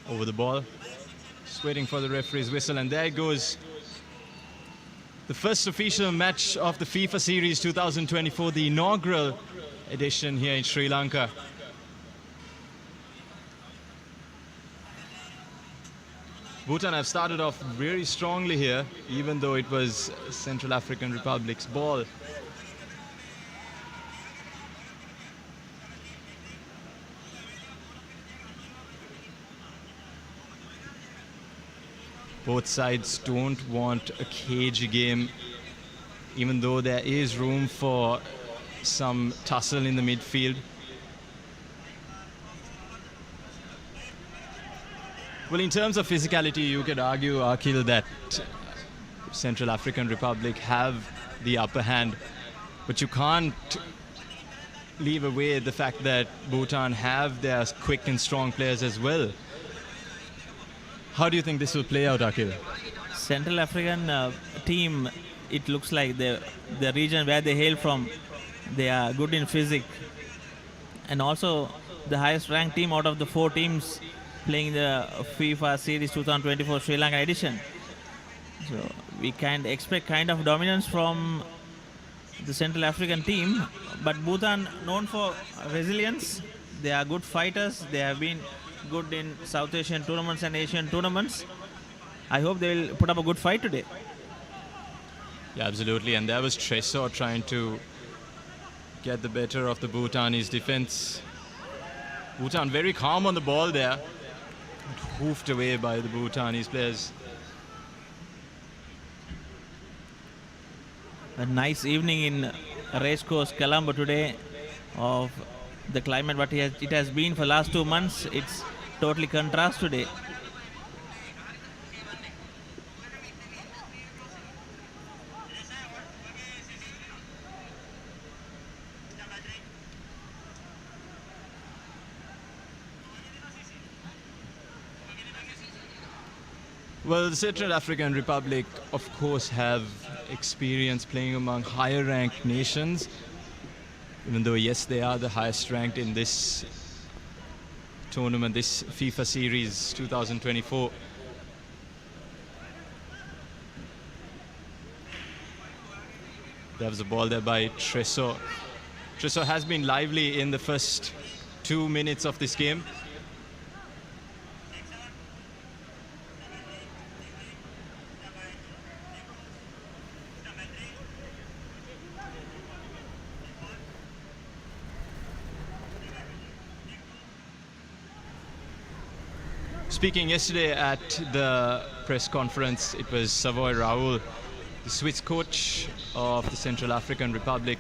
over the ball. Just waiting for the referee's whistle, and there goes the first official match of the FIFA Series 2024, the inaugural edition here in Sri Lanka. Bhutan have started off very strongly here, even though it was Central African Republic's ball. Both sides don't want a cage game, even though there is room for some tussle in the midfield. Well, in terms of physicality, you could argue, Akhil, that Central African Republic have the upper hand, but you can't leave away the fact that Bhutan have their quick and strong players as well. How do you think this will play out, Akhil? Central African team, it looks like the region where they hail from, they are good in physics, and also the highest ranked team out of the 4 teams playing the FIFA Series 2024 Sri Lanka edition. So we can expect kind of dominance from the Central African team, but Bhutan known for resilience. They are good fighters. They have been good in South Asian tournaments and Asian tournaments. I hope they will put up a good fight today. Yeah, absolutely. And there was Tresor trying to get the better of the Bhutanese defense. Bhutan very calm on the ball there. Hoofed away by the Bhutanese players. A nice evening in Racecourse Colombo today. Of the climate what it has been for last 2 months, it's totally contrast today. Well, the Central African Republic, of course, have experience playing among higher ranked nations, even though, yes, they are the highest ranked in this tournament, this FIFA Series 2024. There was a ball there by Tresor. Tresor has been lively in the first 2 minutes of this game. Speaking yesterday at the press conference, it was Savoy Raoul, the Swiss coach of the Central African Republic.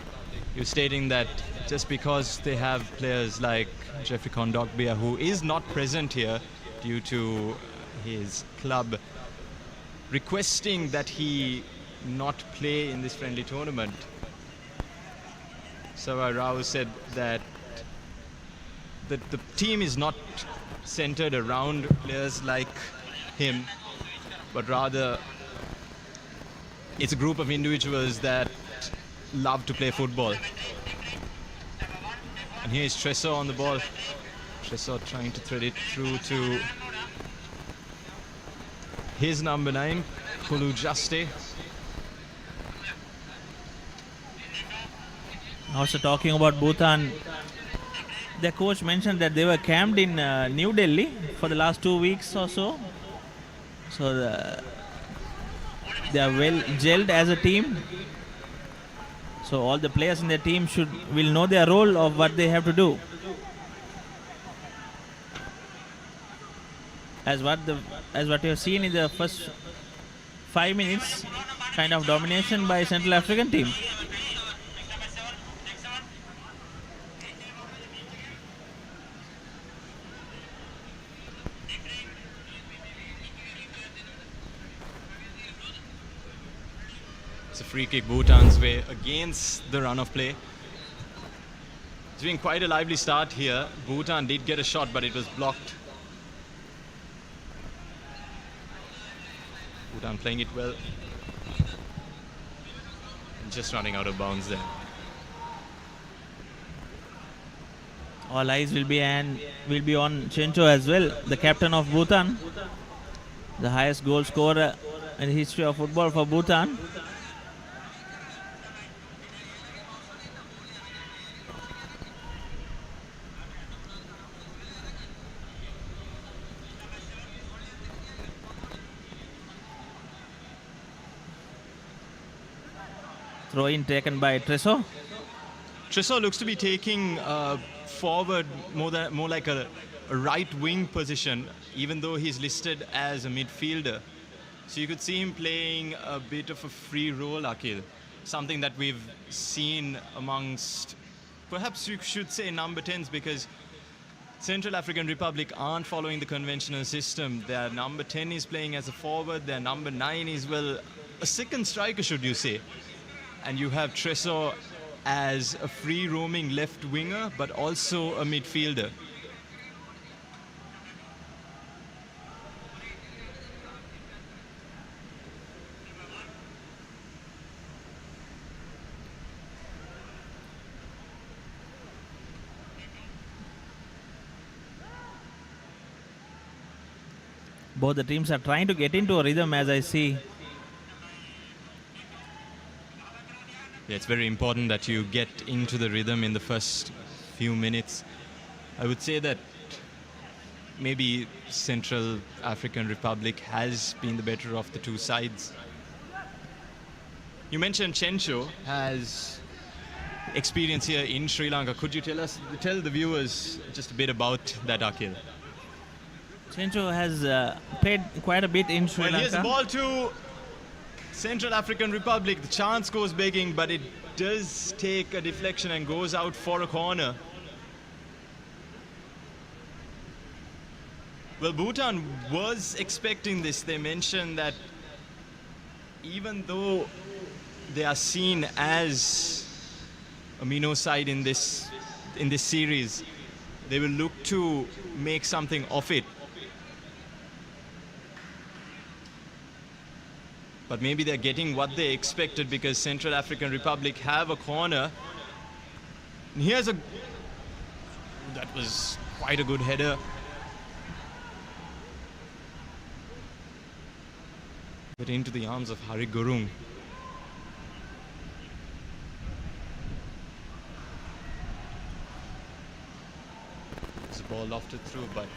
He was stating that just because they have players like Jeffrey Kondogbia, who is not present here due to his club requesting that he not play in this friendly tournament, Savoy Raoul said that the team is not centered around players like him, but rather it's a group of individuals that love to play football. And here is Tresor on the ball. Tresor trying to thread it through to his number 9, Kulu Juste. Also talking about Bhutan, the coach mentioned that they were camped in New Delhi for the last 2 weeks or so. So they are well gelled as a team. So all the players in their team will know their role of what they have to do. As what we have seen in the first 5 minutes, kind of domination by Central African team. It's a free kick Bhutan's way against the run of play. It's been quite a lively start here. Bhutan did get a shot, but it was blocked. Bhutan playing it well. And just running out of bounds there. All eyes will be on Chencho as well, the captain of Bhutan, the highest goal scorer in the history of football for Bhutan. Throw in taken by Treso. Tresor looks to be taking forward more like a right wing position, even though he's listed as a midfielder. So you could see him playing a bit of a free role, Akhil. Something that we've seen amongst, perhaps you should say, number 10s, because Central African Republic aren't following the conventional system. Their number 10 is playing as a forward. Their number 9 is, well, a second striker, should you say. And you have Tresor as a free roaming left winger, but also a midfielder. Both the teams are trying to get into a rhythm, as I see. Yeah, it's very important that you get into the rhythm in the first few minutes. I would say that maybe Central African Republic has been the better of the two sides. You mentioned Chencho has experience here in Sri Lanka. Could you tell the viewers just a bit about that, Akhil? Chencho has played quite a bit in Sri Well, here's the Lanka. ball to Central African Republic. The chance goes begging, but it does take a deflection and goes out for a corner. Well, Bhutan was expecting this. They mentioned that even though they are seen as a minnow side in this series, they will look to make something of it. But maybe they're getting what they expected, because Central African Republic have a corner. And here's that was quite a good header. But into the arms of Hari Gurung. It's a ball lofted through, but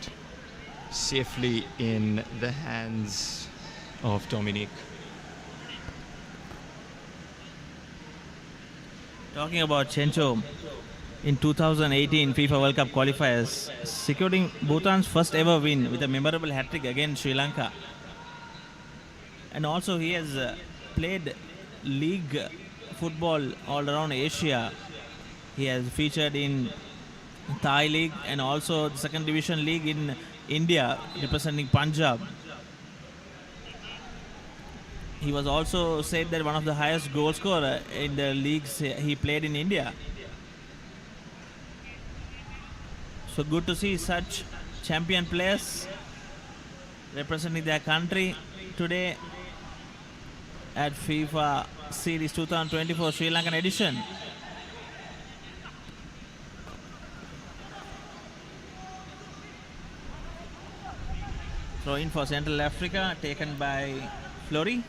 safely in the hands of Dominic. Talking about Chencho, in 2018 FIFA World Cup qualifiers, securing Bhutan's first ever win with a memorable hat-trick against Sri Lanka. And also he has played league football all around Asia. He has featured in Thai League and also the second division league in India, representing Punjab. He was also said that one of the highest goal scorer in the leagues he played in India. So good to see such champion players representing their country today at FIFA Series 2024 Sri Lankan edition. Throw in for Central Africa, taken by Flory.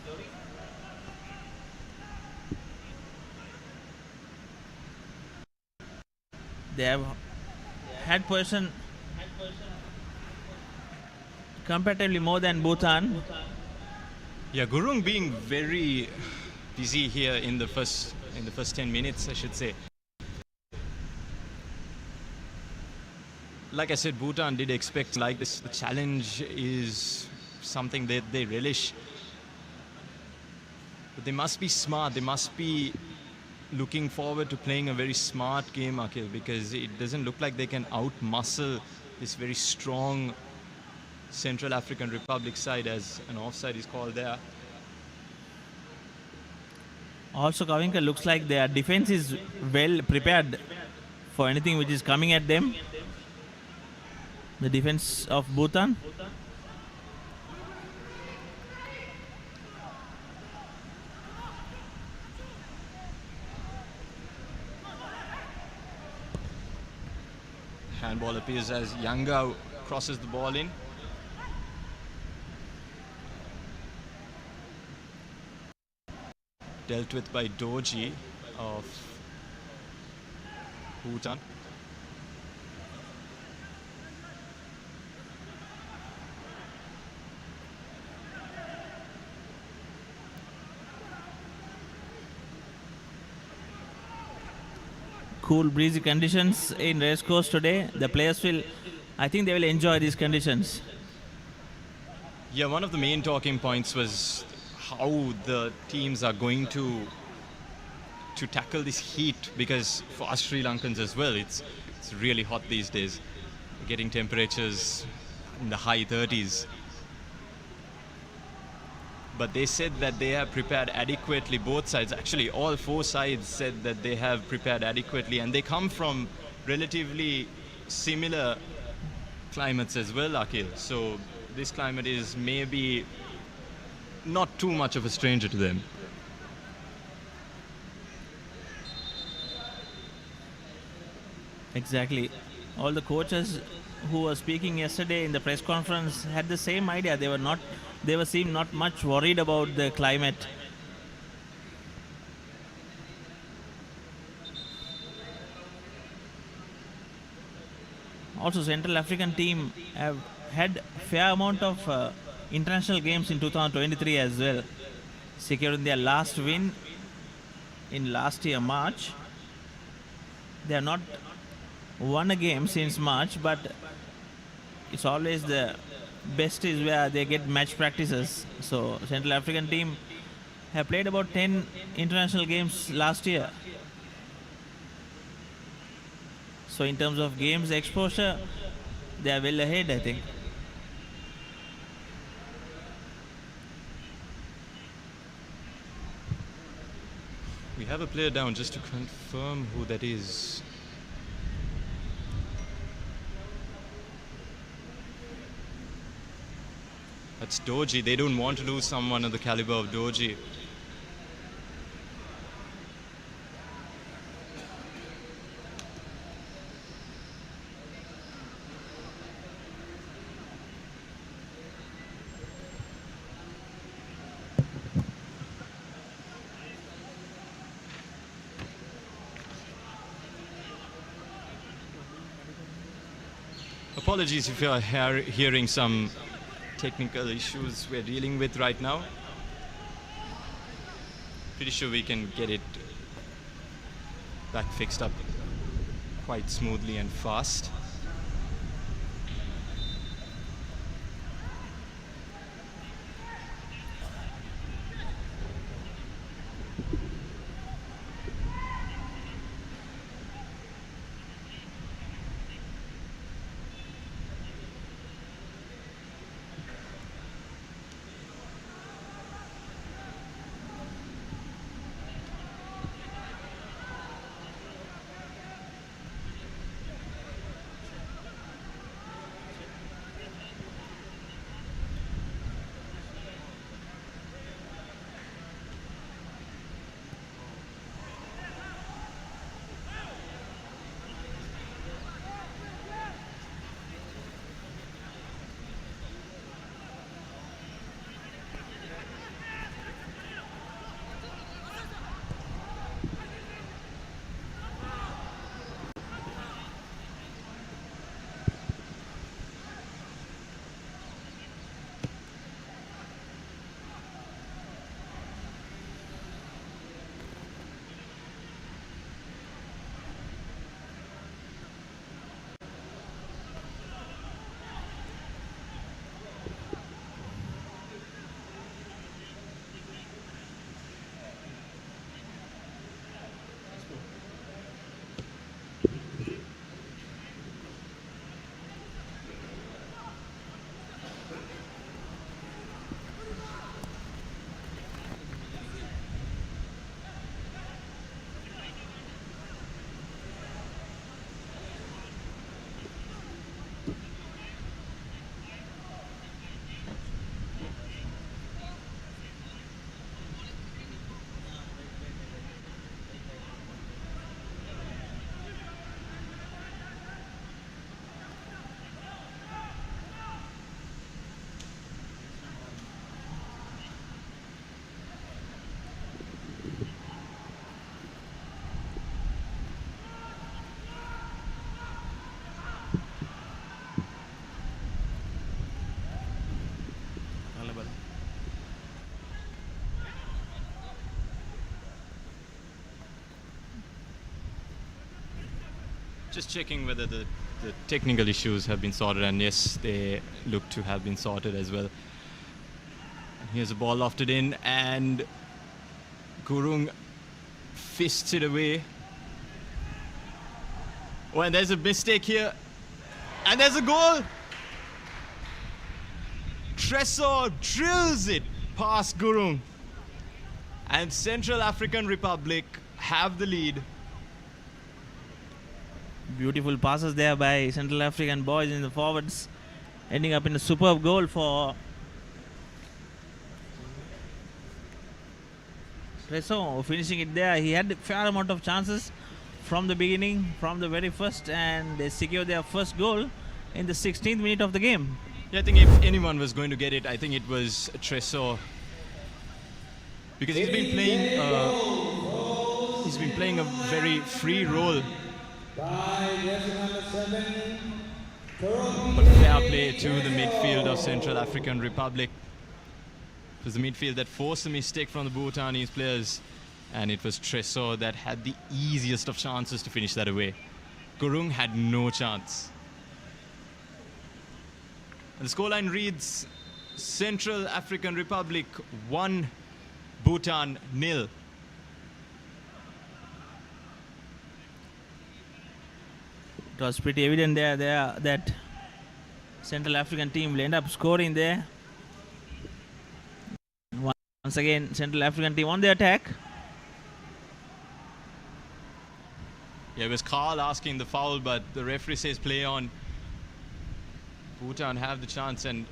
They have had possession comparatively more than Bhutan. Yeah, Gurung being very busy here in the first 10 minutes, I should say. Like I said, Bhutan did expect like this. The challenge is something that they relish. But they must be smart. They must be looking forward to playing a very smart game, Akhil, because it doesn't look like they can out-muscle this very strong Central African Republic side, as an offside is called there. Also, Kavinka, looks like their defense is well prepared for anything which is coming at them. The defense of Bhutan. ball appears as Yanga crosses the ball in. Dealt with by Doji of Bhutan. Cool breezy conditions in race course today. The players will, I think they will enjoy these conditions. Yeah, one of the main talking points was how the teams are going to tackle this heat, because for us Sri Lankans as well, it's really hot these days. We're getting temperatures in the high 30s. But they said that they have prepared adequately, both sides. Actually, all four sides said that they have prepared adequately, and they come from relatively similar climates as well, Akhil. So this climate is maybe not too much of a stranger to them. Exactly. All the coaches who were speaking yesterday in the press conference had the same idea. They seemed not much worried about the climate. Also, Central African team have had fair amount of international games in 2023 as well, securing their last win in last year March. They have not won a game since March, but it's always the best is where they get match practices. So Central African team have played about 10 international games last year. So in terms of games exposure, they are well ahead, I think. We have a player down, just to confirm who that is. That's Doji. They don't want to lose someone of the caliber of Doji. Apologies if you are hearing some technical issues we're dealing with right now. Pretty sure we can get it back fixed up quite smoothly and fast. Just checking whether the technical issues have been sorted, and yes, they look to have been sorted as well. Here's a ball lofted in, and Gurung fists it away. Oh, and there's a mistake here. And there's a goal! Tresor drills it past Gurung. And Central African Republic have the lead. Beautiful passes there by Central African boys in the forwards, ending up in a superb goal for Tresor, finishing it there. He had a fair amount of chances from the beginning, from the very first, and they secured their first goal in the 16th minute of the game. Yeah, I think if anyone was going to get it, I think it was Tresor, because he's been playing a very free role. But fair play to the midfield of Central African Republic. It was the midfield that forced a mistake from the Bhutanese players, and it was Tresor that had the easiest of chances to finish that away. Gurung had no chance. And the scoreline reads Central African Republic 1, Bhutan 0. It was pretty evident there that Central African team will end up scoring there. Once again, Central African team on the attack. Yeah, it was Carl asking the foul, but the referee says play on. Bhutan have the chance, and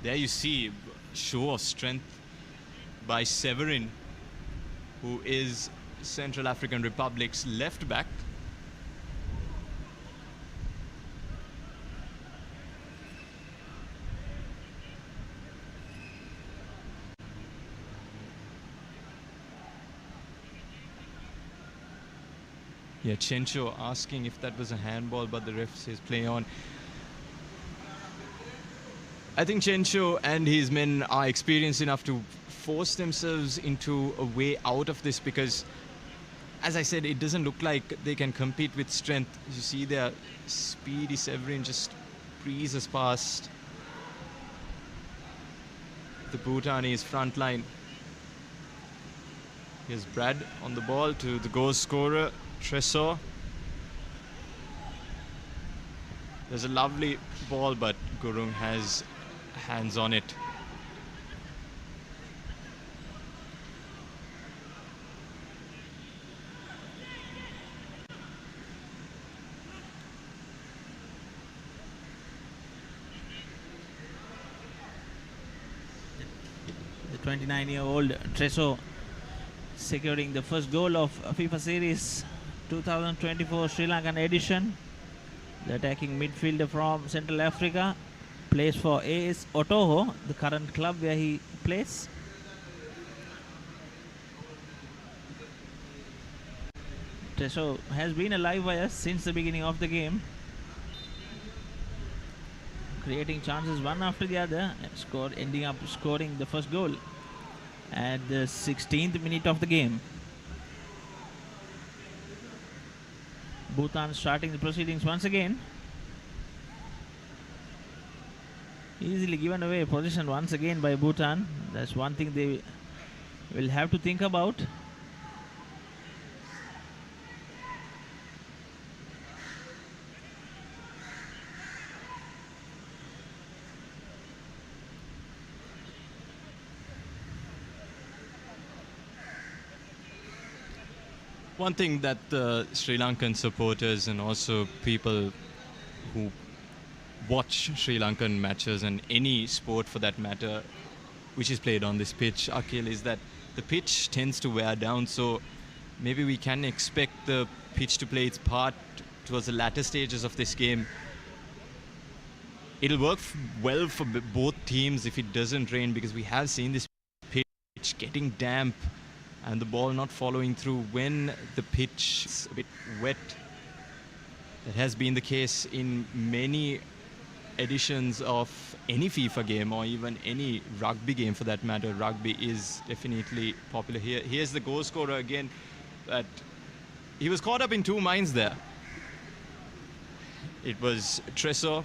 there you see show of strength by Severin, who is Central African Republic's left back. Yeah, Chencho asking if that was a handball, but the ref says play on. I think Chencho and his men are experienced enough to force themselves into a way out of this, because, as I said, it doesn't look like they can compete with strength. You see their speedy Severin just breezes past the Bhutanese front line. Here's Brad on the ball to the goal scorer, Tresor. There's a lovely ball, but Gurung has hands on it. The 29-year-old Tresor securing the first goal of FIFA Series 2024 Sri Lankan edition. The attacking midfielder from Central Africa plays for AS Otoho, the current club where he plays. Tresor has been a live wire since the beginning of the game, creating chances one after the other, and ending up scoring the first goal at the 16th minute of the game. Bhutan starting the proceedings once again. Easily given away position once again by Bhutan. That's one thing they will have to think about. One thing that the Sri Lankan supporters and also people who watch Sri Lankan matches and any sport for that matter which is played on this pitch, Akhil, is that the pitch tends to wear down, so maybe we can expect the pitch to play its part towards the latter stages of this game. It'll work well for both teams if it doesn't rain, because we have seen this pitch getting damp and the ball not following through when the pitch is a bit wet. That has been the case in many editions of any FIFA game or even any rugby game for that matter. Rugby is definitely popular here. Here's the goal scorer again, but he was caught up in two minds there. It was Tresor,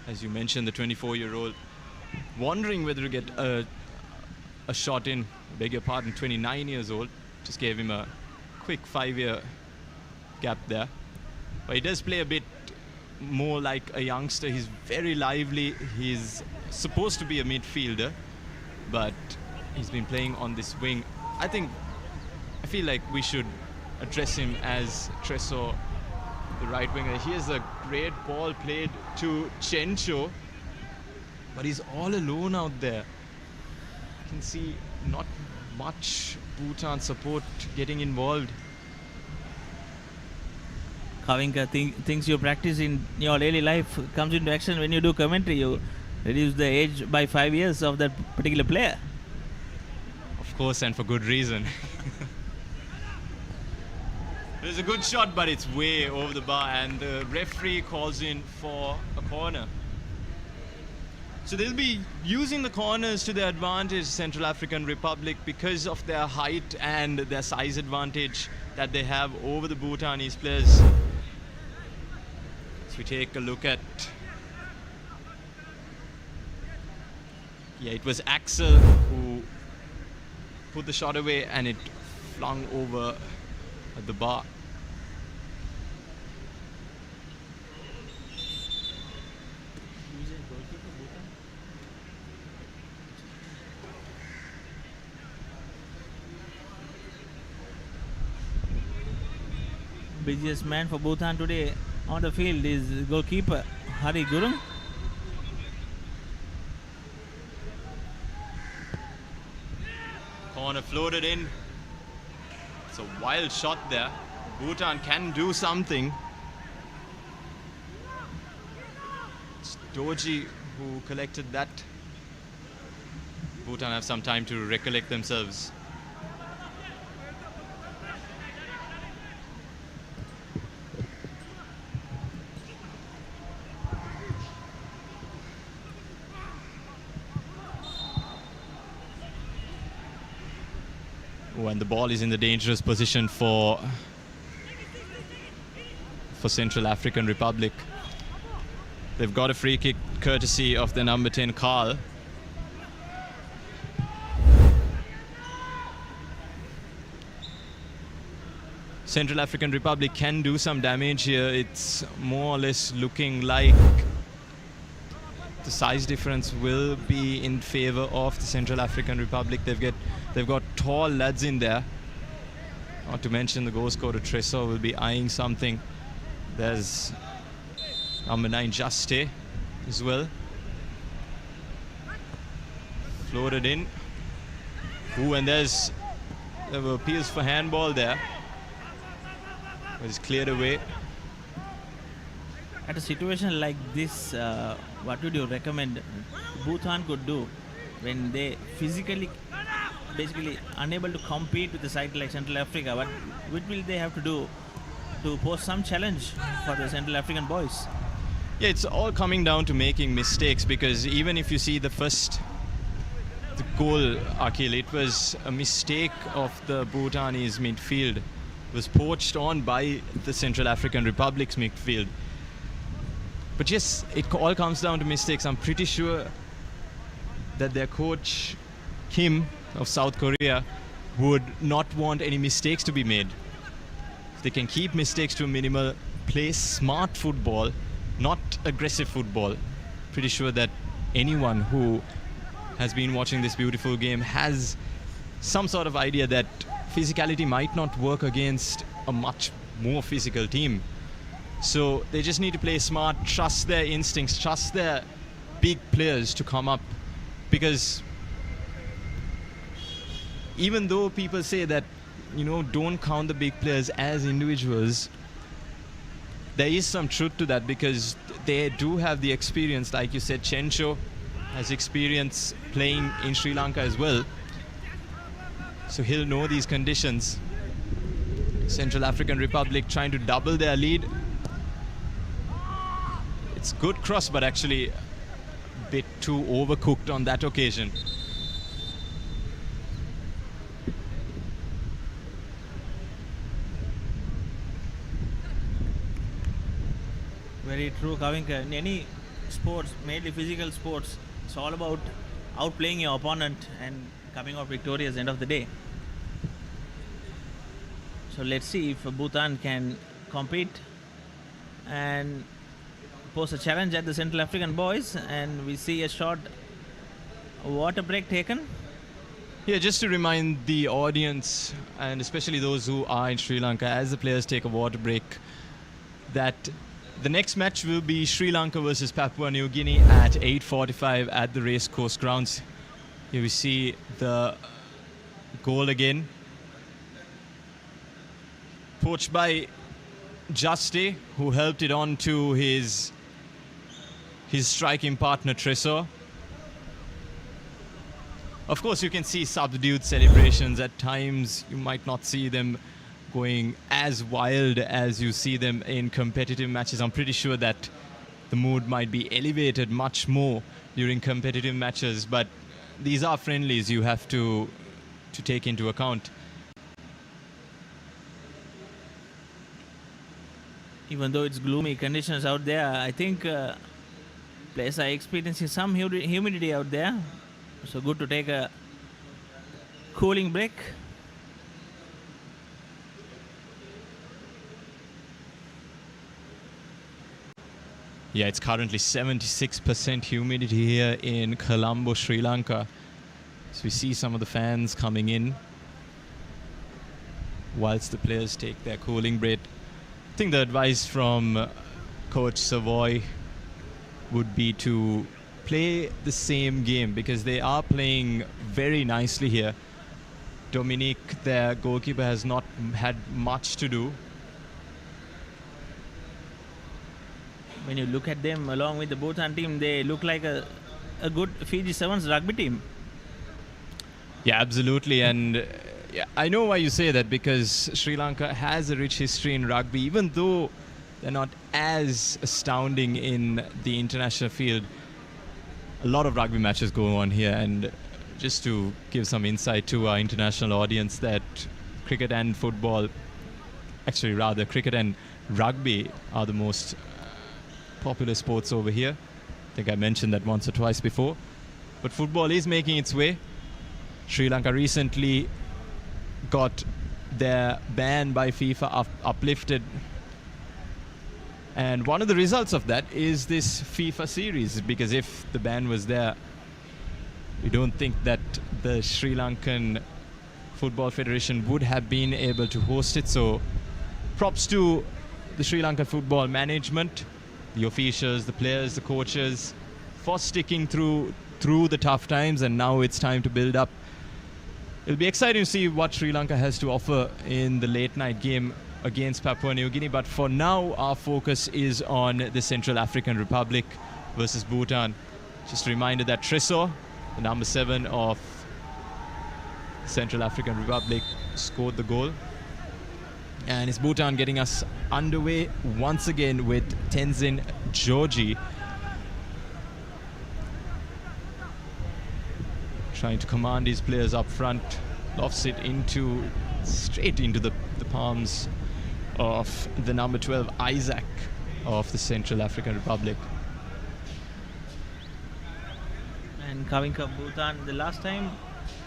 as you mentioned, the 24-year-old, wondering whether to get a shot in. I beg your pardon, 29 years old. Just gave him a quick 5-year gap there. But he does play a bit more like a youngster. He's very lively. He's supposed to be a midfielder, but he's been playing on this wing. I feel like we should address him as Tresor, the right winger. Here's a great ball played to Chencho, but he's all alone out there. You can see not much Bhutan support getting involved. Kavinka, things you practice in your daily life comes into action when you do commentary. You reduce the age by 5 years of that particular player. Of course, and for good reason. There's a good shot, but it's way over the bar, and the referee calls in for a corner. So they'll be using the corners to their advantage, Central African Republic, because of their height and their size advantage that they have over the Bhutanese players. So we take a look at... Yeah, it was Axel who put the shot away, and it flung over at the bar. Busiest man for Bhutan today on the field is goalkeeper Hari Gurung. Corner floated in. It's a wild shot there. Bhutan can do something. It's Doji who collected that. Bhutan have some time to recollect themselves. And the ball is in the dangerous position for Central African Republic. They've got a free kick courtesy of the number 10 Carl. Central African Republic can do some damage here. It's more or less looking like the size difference will be in favor of the Central African Republic. They've got tall lads in there. Not to mention the goal scorer Tresor will be eyeing something. There's number 9 Juste as well. Floated in. And there were appeals for handball there. But it's cleared away. At a situation like this, what would you recommend Bhutan could do when they physically basically unable to compete with a side like Central Africa? What will they have to do to pose some challenge for the Central African boys? Yeah, it's all coming down to making mistakes, because even if you see the goal, Akhil, it was a mistake of the Bhutanese midfield. It was poached on by the Central African Republic's midfield. But yes, it all comes down to mistakes. I'm pretty sure that their coach, Kim of South Korea, would not want any mistakes to be made. If they can keep mistakes to a minimal, play smart football, not aggressive football. Pretty sure that anyone who has been watching this beautiful game has some sort of idea that physicality might not work against a much more physical team. So they just need to play smart, trust their instincts, trust their big players to come up. Because even though people say that, don't count the big players as individuals, there is some truth to that, because they do have the experience. Like you said, Chencho has experience playing in Sri Lanka as well. So he'll know these conditions. Central African Republic trying to double their lead. It's good cross, but actually a bit too overcooked on that occasion. Very true, Kavinka. In any sports, mainly physical sports, it's all about outplaying your opponent and coming out victorious at the end of the day. So let's see if Bhutan can compete and pose a challenge at the Central African boys. And we see a short water break taken. Yeah, just to remind the audience, and especially those who are in Sri Lanka, as the players take a water break, that the next match will be Sri Lanka versus Papua New Guinea at 8:45 at the racecourse grounds. Here we see the goal again. Poached by Juste, who helped it on to his striking partner Tresor. Of course, you can see subdued celebrations. At times, you might not see them going as wild as you see them in competitive matches. I'm pretty sure that the mood might be elevated much more during competitive matches, but these are friendlies you have to take into account. Even though it's gloomy conditions out there, I think players are experiencing some humidity out there. So good to take a cooling break. Yeah, it's currently 76% humidity here in Colombo, Sri Lanka. So we see some of the fans coming in whilst the players take their cooling break. I think the advice from Coach Savoy would be to play the same game because they are playing very nicely here. Dominique, their goalkeeper, has not had much to do. When you look at them along with the Bhutan team, they look like a good Fiji Sevens rugby team. Yeah, absolutely. And yeah, I know why you say that, because Sri Lanka has a rich history in rugby, even though they're not as astounding in the international field. A lot of rugby matches go on here, and just to give some insight to our international audience, that cricket and football, actually rather cricket and rugby, are the most popular sports over here. I think I mentioned that once or twice before. But football is making its way. Sri Lanka recently got their ban by FIFA uplifted. And one of the results of that is this FIFA series, because if the ban was there, we don't think that the Sri Lankan Football Federation would have been able to host it. So props to the Sri Lankan football management, the officials, the players, the coaches, for sticking through the tough times, and now it's time to build up. It'll be exciting to see what Sri Lanka has to offer in the late night game against Papua New Guinea, but for now our focus is on the Central African Republic versus Bhutan. Just a reminder that Tresor, the number 7 of Central African Republic, scored the goal. And it's Bhutan getting us underway once again with Tenzin Georgie trying to command his players up front, lofts it straight into the palms of the number 12 Isaac of the Central African Republic. And Kavinka, Bhutan, the last time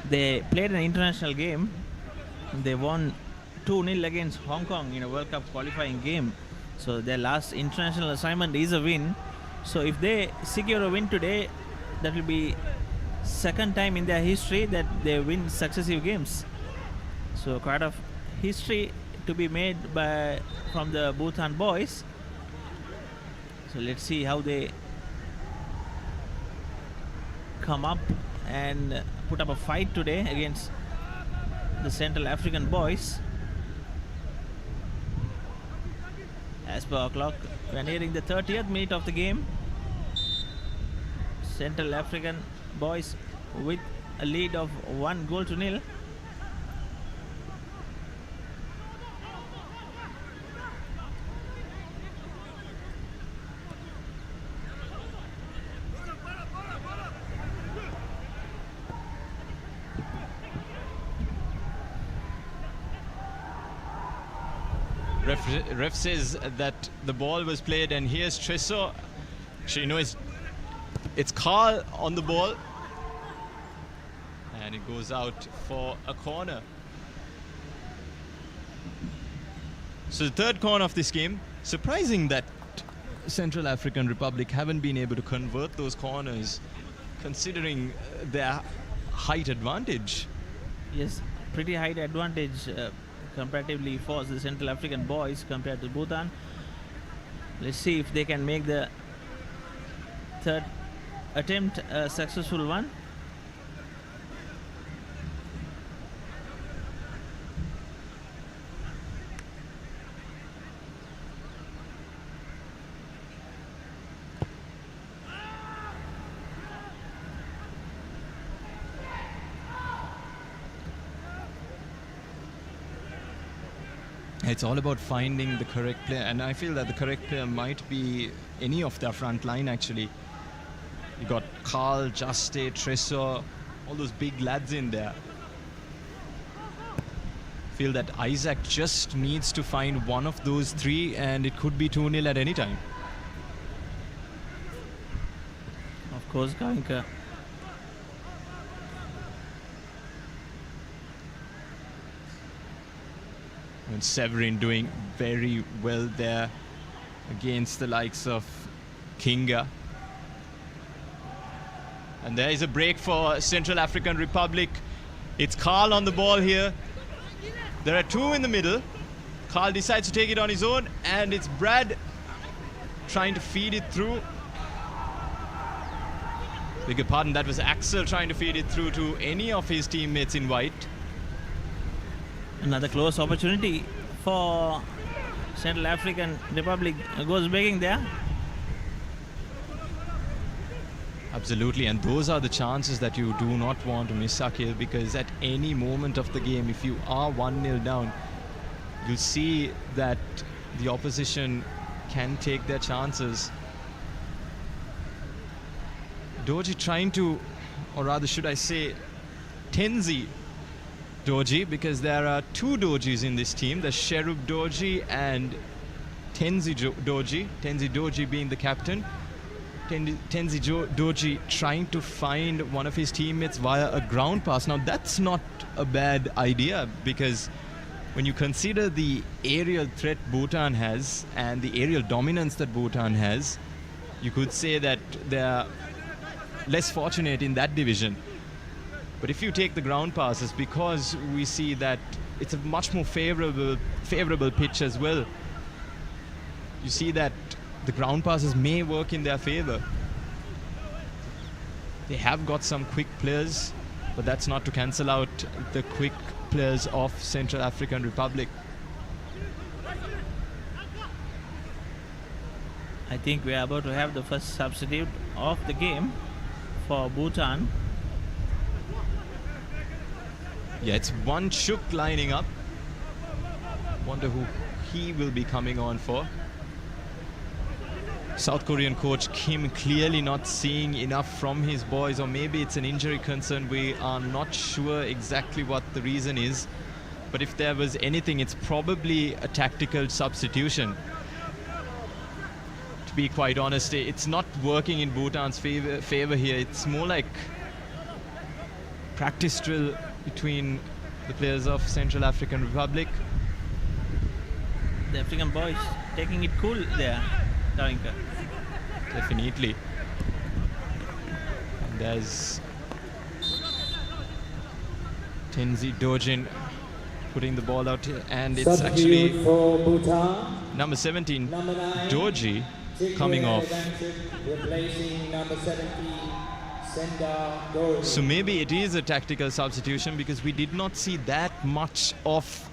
they played an international game, they won 2-0 against Hong Kong in a World Cup qualifying game. So their last international assignment is a win. So if they secure a win today, that will be second time in their history that they win successive games. So quite a history to be made from the Bhutan boys. So let's see how they come up and put up a fight today against the Central African boys. As per our clock, we are nearing the 30th minute of the game. Central African boys with a lead of 1-0. Ref says that the ball was played, and here's Tresor. Actually, no, it's Carl on the ball. And it goes out for a corner. So the third corner of this game. Surprising that Central African Republic haven't been able to convert those corners, considering their height advantage. Yes, pretty height advantage comparatively for the Central African boys compared to Bhutan. Let's see if they can make the third attempt a successful one. It's all about finding the correct player, and I feel that the correct player might be any of their front line actually. You got Carl, Juste, Tresor, all those big lads in there. Feel that Isaac just needs to find one of those three, and it could be 2-0 at any time. Of course, Lanka. And Severin doing very well there against the likes of Kinga. And there is a break for Central African Republic. It's Carl on the ball here. There are two in the middle. Carl decides to take it on his own, and it's Brad trying to feed it through. Beg your pardon, that was Axel trying to feed it through to any of his teammates in white. Another close opportunity for Central African Republic. Goes begging there. Absolutely, and those are the chances that you do not want to miss, Akhil, because at any moment of the game, if you are 1-0 down, you'll see that the opposition can take their chances. Doji trying to, or rather should I say, Tenzi Doji, because there are two Dojis in this team. There's Sherub Doji and Tenzi Doji. Tenzi Doji being the captain. Tenzi Doji trying to find one of his teammates via a ground pass. Now that's not a bad idea, because when you consider the aerial threat Bhutan has and the aerial dominance that Bhutan has, you could say that they're less fortunate in that division. But if you take the ground passes, because we see that it's a much more favorable pitch as well, you see that the ground passes may work in their favor. They have got some quick players, but that's not to cancel out the quick players of Central African Republic. I think we are about to have the first substitute of the game for Bhutan. Yeah, it's one Chuk lining up. Wonder who he will be coming on for. South Korean coach Kim clearly not seeing enough from his boys, or maybe it's an injury concern. We are not sure exactly what the reason is. But if there was anything, it's probably a tactical substitution. To be quite honest, it's not working in Bhutan's favor here. It's more like practice drill between the players of Central African Republic. The African boys taking it cool there, Lanka. Definitely. And there's Tenzi Dojin putting the ball out here, and it's actually for Bhutan, number 17, number 9, Doji, coming off. replacing number 70, Senda Doji. So maybe it is a tactical substitution, because we did not see that much of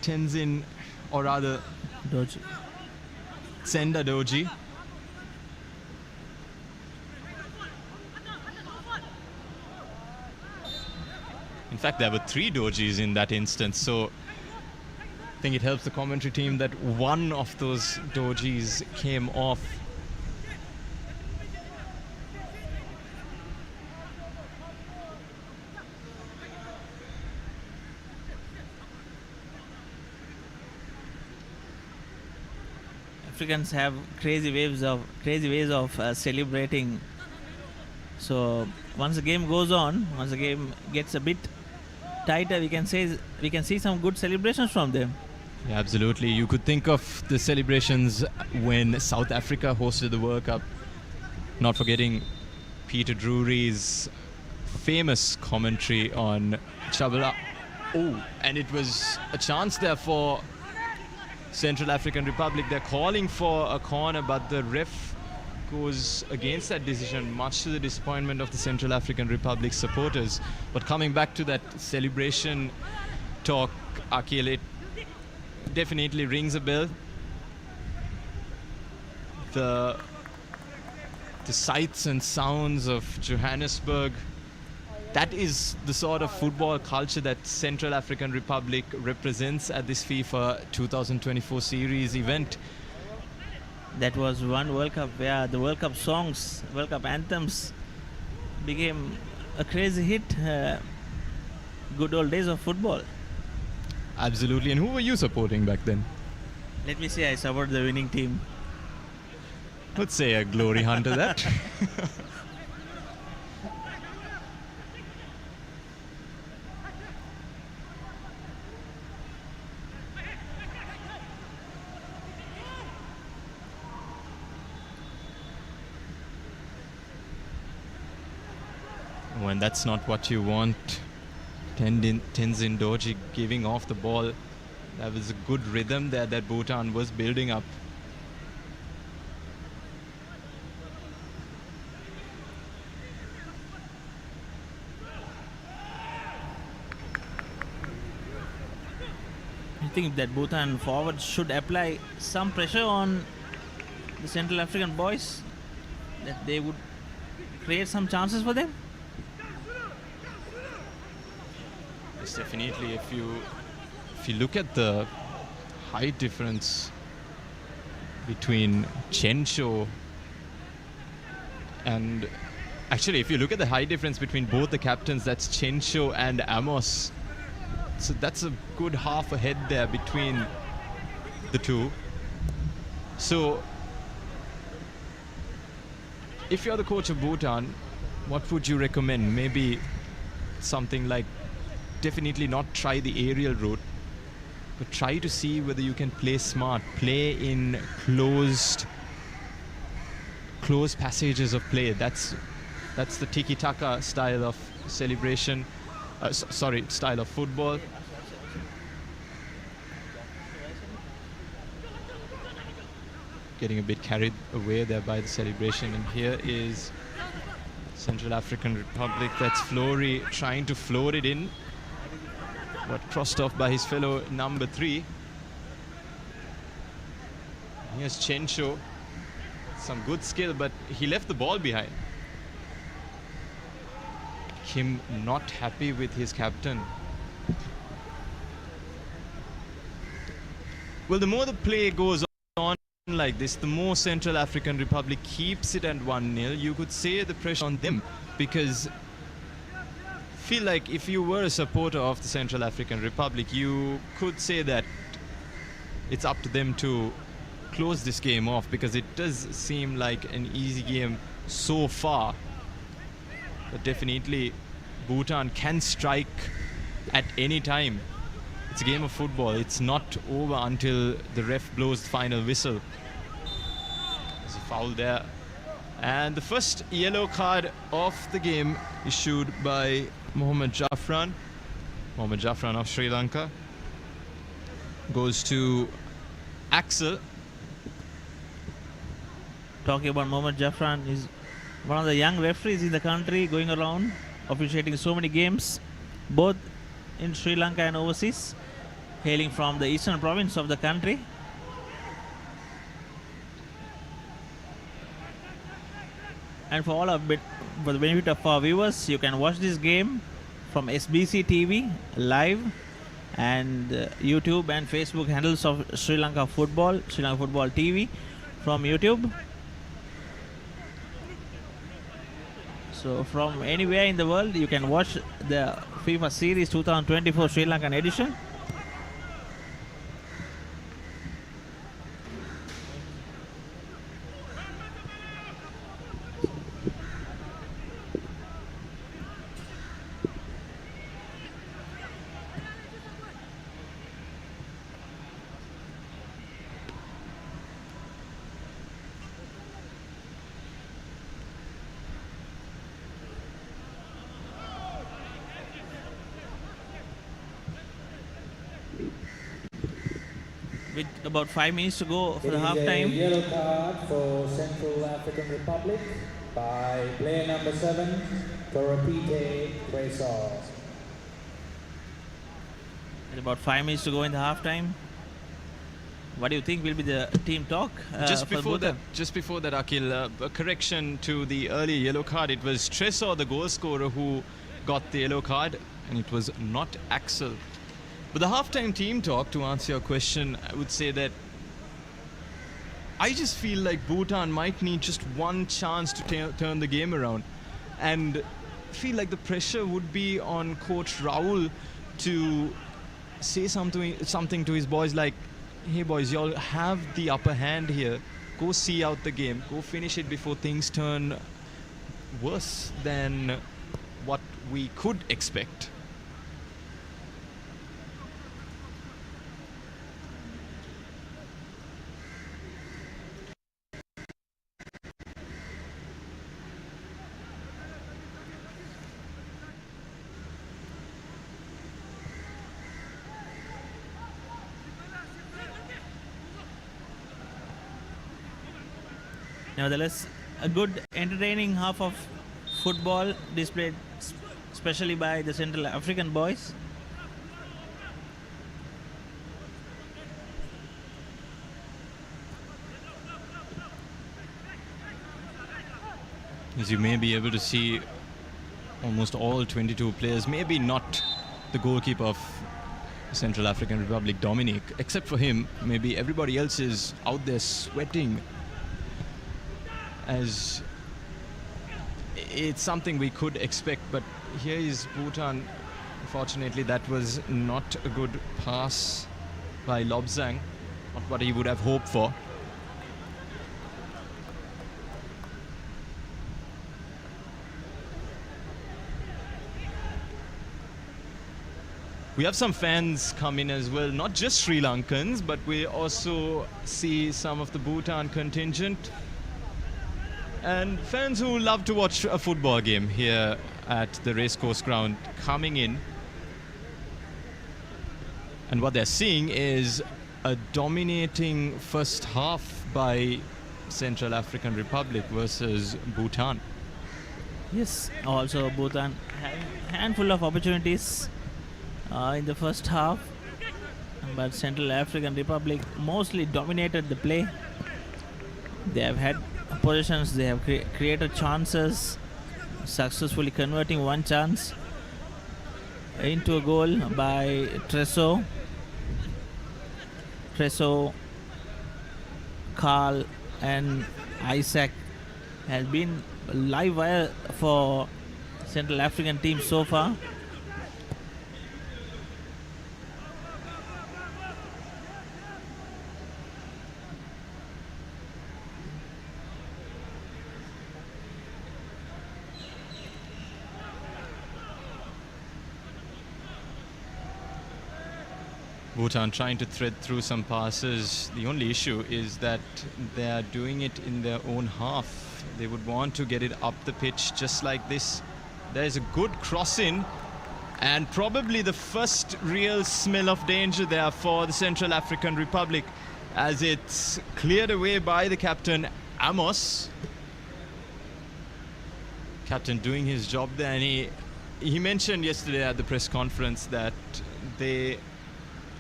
Tenzin, or rather Doji. Senda Doji. In fact, there were 3 Dojis in that instance, so I think it helps the commentary team that one of those Dojis came off. Africans have crazy ways of celebrating. So once the game goes on, once the game gets a bit tighter, we can see some good celebrations from them. Yeah, absolutely. You could think of the celebrations when South Africa hosted the World Cup. Not forgetting Peter Drury's famous commentary on Chabla. Oh, and it was a chance there for Central African Republic. They're calling for a corner, but the ref goes against that decision, much to the disappointment of the Central African Republic supporters. But coming back to that celebration talk, Akhil, it definitely rings a bell. The sights and sounds of Johannesburg, that is the sort of football culture that Central African Republic represents at this FIFA 2024 series event. That was one World Cup where the World Cup songs, World Cup anthems became a crazy hit. Good old days of football. Absolutely. And who were you supporting back then? Let me say I support the winning team. Let's say a glory hunter that. When that's not what you want, Tenzin Dorji giving off the ball. That was a good rhythm there that Bhutan was building up. I think that Bhutan forwards should apply some pressure on the Central African boys, that they would create some chances for them. Yes, definitely. If you look at the height difference between Chencho and actually, if you look at the height difference between both the captains, that's Chencho and Amos. So that's a good half a head there between the two. So if you're the coach of Bhutan, what would you recommend? Maybe something like, definitely not try the aerial route, but try to see whether you can play smart, play in closed passages of play. That's the tiki-taka style of celebration. Style of football. Getting a bit carried away there by the celebration. And here is Central African Republic. That's Flory trying to float it in, but crossed off by his fellow number 3. Here's Chencho. Some good skill, but he left the ball behind. Kim not happy with his captain. Well, the more the play goes on like this, the more Central African Republic keeps it at 1-0. You could say the pressure on them, because feel like if you were a supporter of the Central African Republic, you could say that it's up to them to close this game off, because it does seem like an easy game so far. But definitely Bhutan can strike at any time. It's a game of football. It's not over until the ref blows the final whistle. There's a foul there. And the first yellow card of the game issued by Mohammad Jafran. Mohammad Jafran of Sri Lanka goes to Axel. Talking about Mohammad Jafran, is one of the young referees in the country, going around officiating so many games, both in Sri Lanka and overseas, hailing from the eastern province of the country. And for the benefit of our viewers, you can watch this game from SBC TV live, and YouTube and Facebook handles of Sri Lanka Football TV from YouTube. So from anywhere in the world, you can watch the FIFA Series 2024 Sri Lankan edition. with about 5 minutes to go for It the is a halftime. yellow card for Central African Republic by player number 7, Torapite Quasar. With about 5 minutes to go in the halftime. What do you think will be the team talk? Just for before Bhutan? that, Akhil, a correction to the earlier yellow card. It was Tresor, the goal scorer, who got the yellow card, and it was not Axel. But the halftime team talk, to answer your question, I would say that I just feel like Bhutan might need just one chance to turn the game around. And feel like the pressure would be on Coach Rahul to say something to his boys like, hey boys, y'all have the upper hand here. Go see out the game. Go finish it before things turn worse than what we could expect. Nevertheless, a good entertaining half of football displayed especially by the Central African boys. As you may be able to see, almost all 22 players, maybe not the goalkeeper of Central African Republic, Dominic, except for him, maybe everybody else is out there sweating, as it's something we could expect. But here is Bhutan. Unfortunately, that was not a good pass by Lobsang, not what he would have hoped for. We have some fans come in as well, not just Sri Lankans, but we also see some of the Bhutan contingent and fans who love to watch a football game here at the racecourse ground coming in. And what they're seeing is a dominating first half by Central African Republic versus Bhutan. Yes, also Bhutan having a handful of opportunities in the first half, but Central African Republic mostly dominated the play. They have had positions, they have created chances, successfully converting one chance into a goal by Tresor, Carl and Isaac. Has been live wire for Central African team so far. Bhutan trying to thread through some passes. The only issue is that they are doing it in their own half. They would want to get it up the pitch just like this. There's a good cross in, and probably the first real smell of danger there for the Central African Republic, as it's cleared away by the captain, Amos. Captain doing his job there, and he mentioned yesterday at the press conference that they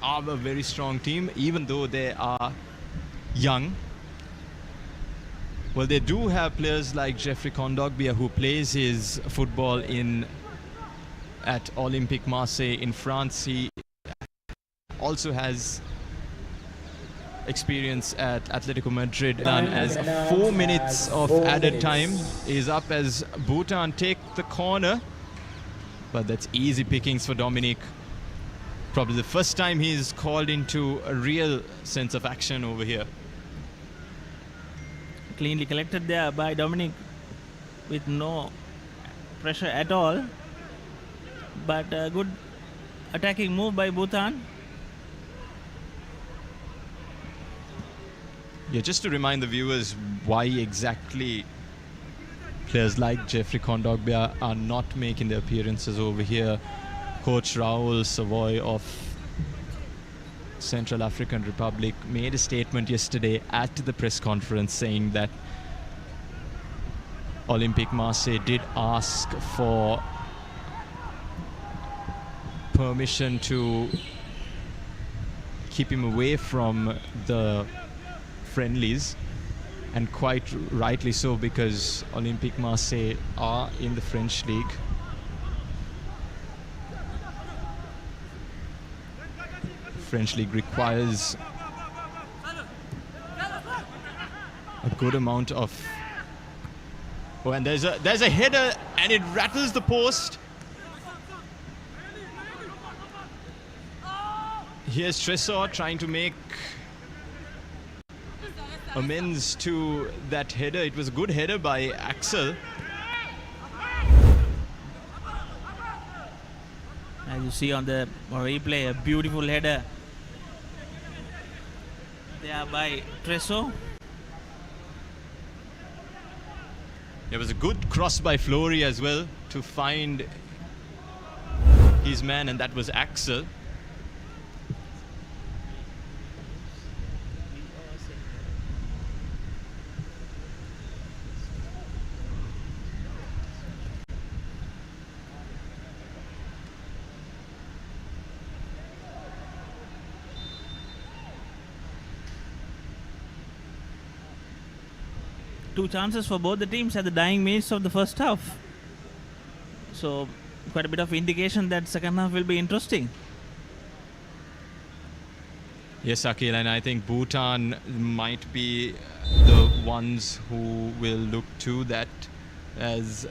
are a very strong team, even though they are young. Well, they do have players like Jeffrey Kondogbia, who plays his football at Olympique Marseille in France. He also has experience at Atletico Madrid, and as 4 minutes of added time is up as Bhutan take the corner. But that's easy pickings for Dominic. Probably the first time he's called into a real sense of action over here. Cleanly collected there by Dominic with no pressure at all. But a good attacking move by Bhutan. Yeah, just to remind the viewers why exactly players like Jeffrey Kondogbia are not making their appearances over here. Coach Rahul Savoy of Central African Republic made a statement yesterday at the press conference saying that Olympique Marseille did ask for permission to keep him away from the friendlies, and quite rightly so, because Olympique Marseille are in the French league. French league requires a good amount of... Oh, and there's a header and it rattles the post. Here's Tresor trying to make amends to that header. It was a good header by Axel. As you see on the replay, a beautiful header there by Tresor. There was a good cross by Flory as well to find his man, and that was Axel. Two chances for both the teams at the dying minutes of the first half. So quite a bit of indication that second half will be interesting. Yes, Akhil, and I think Bhutan might be the ones who will look to that, as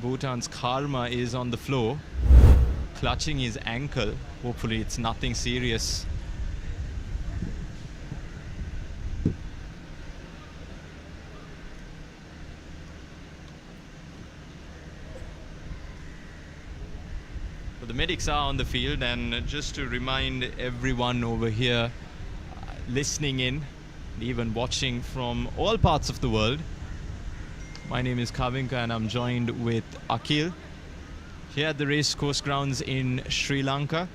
Bhutan's Karma is on the floor, clutching his ankle. Hopefully it's nothing serious. But the medics are on the field, and just to remind everyone over here listening in, even watching from all parts of the world, my name is Kavinka and I'm joined with Akhil here at the race course grounds in Sri Lanka.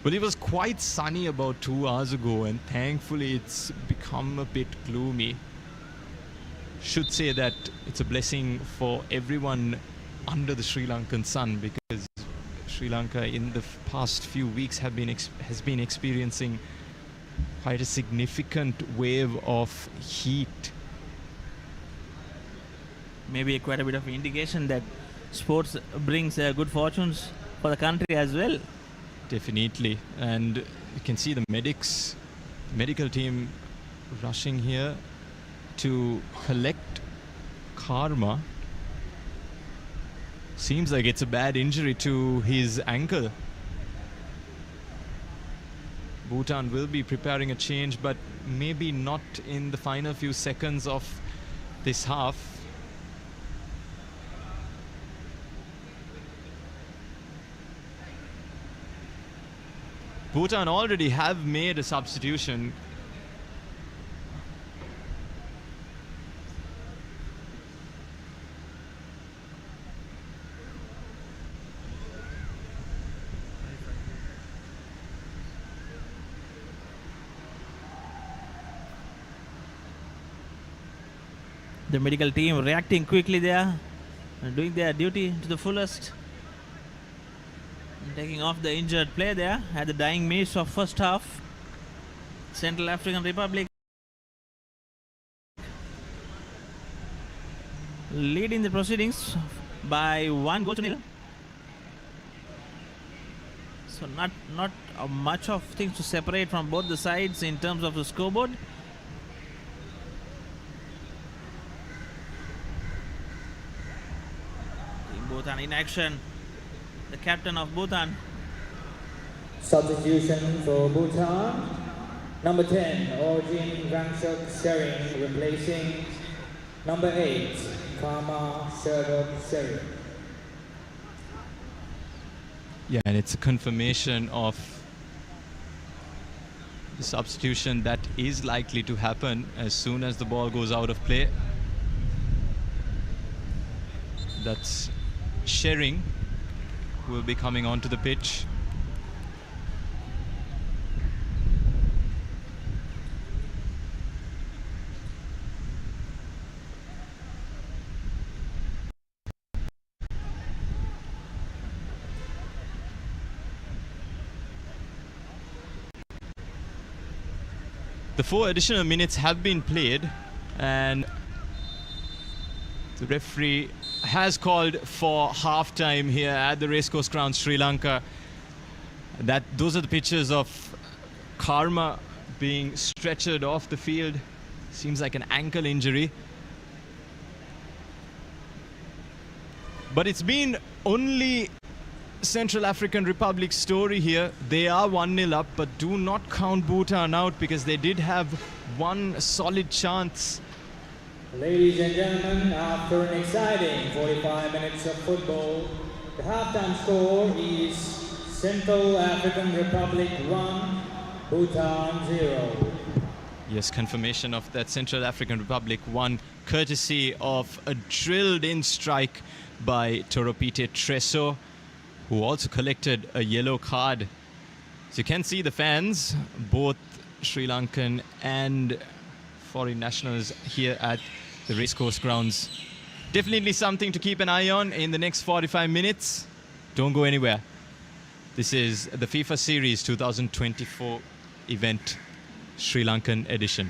Well, it was quite sunny about 2 hours ago, and thankfully it's become a bit gloomy. Should say that it's a blessing for everyone under the Sri Lankan sun, because Sri Lanka in the past few weeks has been experiencing quite a significant wave of heat. Maybe quite a bit of indication that sports brings good fortunes for the country as well. Definitely, and you can see the medical team rushing here to collect Karma. Seems like it's a bad injury to his ankle. Bhutan will be preparing a change, but maybe not in the final few seconds of this half. Bhutan already have made a substitution. The medical team reacting quickly there, and doing their duty to the fullest, and taking off the injured player there at the dying minutes of first half. Central African Republic leading the proceedings by 1-0. So not much of things to separate from both the sides in terms of the scoreboard. Bhutan in action. The captain of Bhutan. Substitution for Bhutan. Number 10, Orjin Rangshuk Shering, replacing number 8, Karma Sherdok Shering. Yeah, and it's a confirmation of the substitution that is likely to happen as soon as the ball goes out of play. That's Shering, who will be coming onto the pitch The 4 additional minutes have been played, and the referee has called for half-time here at the Racecourse Ground, Sri Lanka. Those are the pictures of Karma being stretchered off the field. Seems like an ankle injury. But it's been only Central African Republic's story here. They are 1-0 up, but do not count Bhutan out because they did have one solid chance. Ladies and gentlemen, after an exciting 45 minutes of football, the halftime score is Central African Republic 1, Bhutan 0. Yes, confirmation of that Central African Republic 1, courtesy of a drilled-in strike by Toropite Treso, who also collected a yellow card. So you can see the fans, both Sri Lankan and foreign nationals, here at the Racecourse Grounds. Definitely something to keep an eye on in the next 45 minutes. Don't go anywhere. This is the FIFA Series 2024 event, Sri Lankan edition.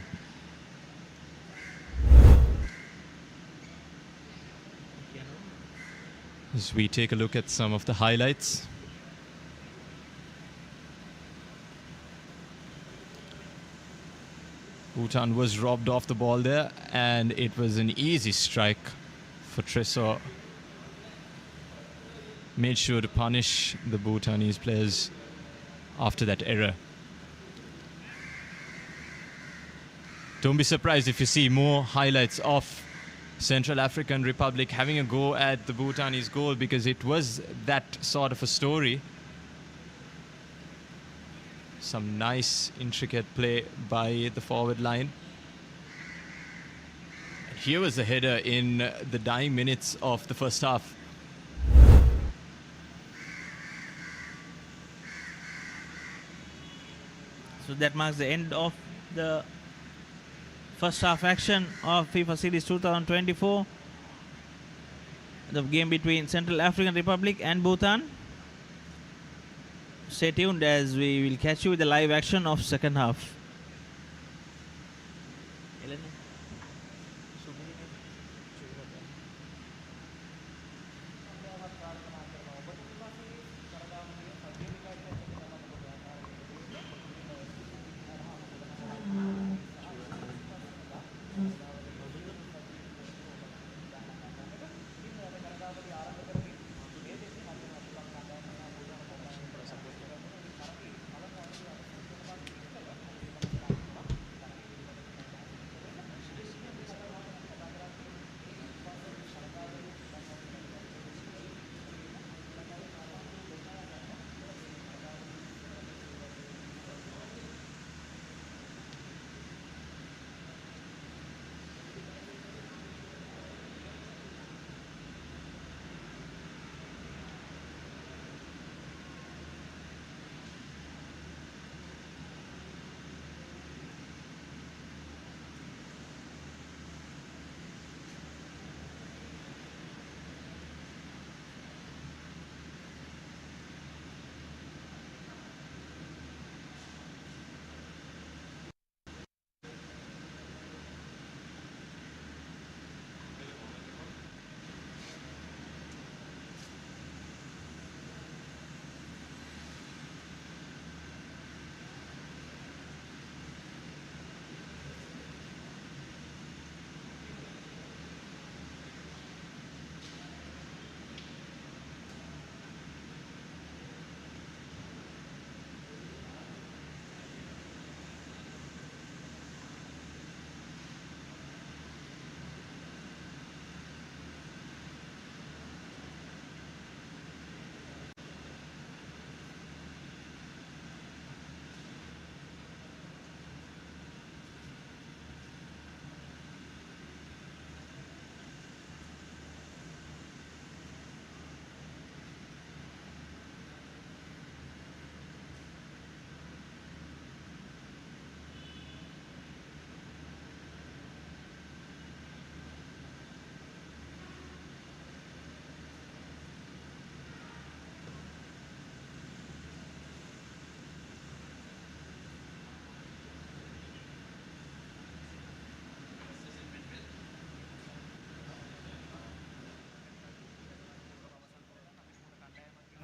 As we take a look at some of the highlights. Bhutan was robbed off the ball there, and it was an easy strike for Tresor. Made sure to punish the Bhutanese players after that error. Don't be surprised if you see more highlights of Central African Republic having a go at the Bhutanese goal, because it was that sort of a story. Some nice intricate play by the forward line. And here was the header in the dying minutes of the first half. So that marks the end of the first half action of FIFA Series 2024. The game between Central African Republic and Bhutan. Stay tuned as we will catch you with the live action of second half.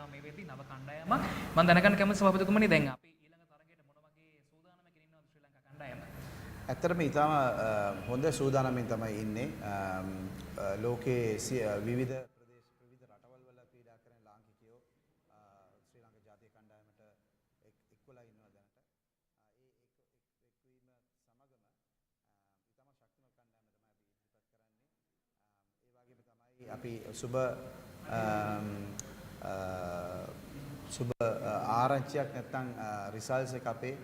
තියෙනවා මේ වෙද්දී නව කණ්ඩායමක්. මම දැනගන්න කැමති සභාපතිතුමනි දැන් අපි ඊළඟ තරගයට මොන වගේ සූදානමකින් ඉන්නවද ශ්‍රී ලංකා කණ්ඩායම? ඇත්තටම ඊටම හොඳ සූදානමින් තමයි ඉන්නේ. ලෝකයේ විවිධ ප්‍රදේශ විවිධ රටවල් වල ක්‍රීඩා කරන ලාංකිකයෝ ශ්‍රී ලංකා ජාතික කණ්ඩායමට එක්වලා ඉන්නවා දැනට. ඒ එක්වීම සමගම ඊටම ශක්තිමත් කණ්ඩායම තමයි අපි ඉදිරිපත් කරන්නේ. ඒ වගේම තමයි අපි සුබ ආරංචියක් නැත්නම් රිසල්ට්ස් එක අපේ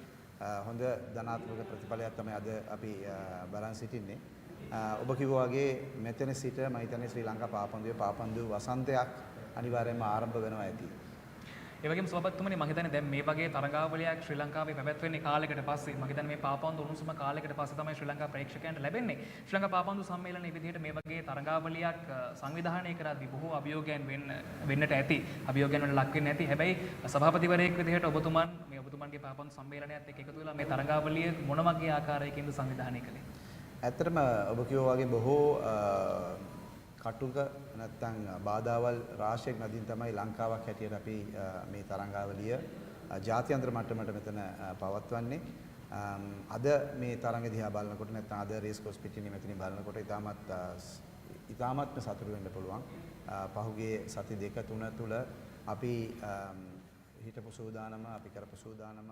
හොඳ ධනාත්මක ප්‍රතිඵලයක් තමයි අද අපි බලන් සිටින්නේ. ඔබ කිව්වා වගේ මෙතන සිට මම හිතන්නේ ශ්‍රී ලංකා පාපන්දු වසන්තයක් අනිවාර්යයෙන්ම ආරම්භ වෙනවා ඇති. ඒ වගේම සභාපතිතුමනි මම හිතන්නේ දැන් මේ වගේ තරගාවලියක් ශ්‍රී ලංකාවේ පැවැත්වෙන්නේ කාලයකට පස්සේ. මම හිතන්නේ මේ පාපන්දු උණුසුම කාලයකට පස්සේ තමයි ශ්‍රී ලංකා ප්‍රේක්ෂකයන්ට ලැබෙන්නේ. ශ්‍රී ලංකා පාපන්දු සම්මේලනයේ විදිහට මේ වගේ තරගාවලියක් සංවිධානය කරද්දී බොහෝ අභියෝගයන් වෙන්නට ඇති. අභියෝගයන් වලට ලක් වෙන්න ඇති. හැබැයි සභාපතිවරයෙක් විදිහට ඔබතුමන්ගේ පාපන්දු සම්මේලනයත් එක්ක එකතු වෙලා මේ තරගාවලිය මොන වගේ ආකාරයකින්ද සංවිධානය කළේ? ඇත්තටම ඔබ කිව්වා වගේ බොහෝ කටුක නැත්නම් බාධාවල් රාශියක් නදින් තමයි ලංකාවක් හැටියට අපි මේ තරංගාවලිය ජාත්‍යන්තර මට්ටමට මෙතන පවත්වන්නේ. අද මේ තරඟ දිහා බලනකොට නැත්නම් අද රේස් කෝස් පිටිනේ මෙතනින් බලනකොට ඉතාමත්ම සතුටු වෙන්න පුළුවන්. පහුගිය සති දෙක තුන තුල අපි හිටපු සූදානම අපි කරපු සූදානම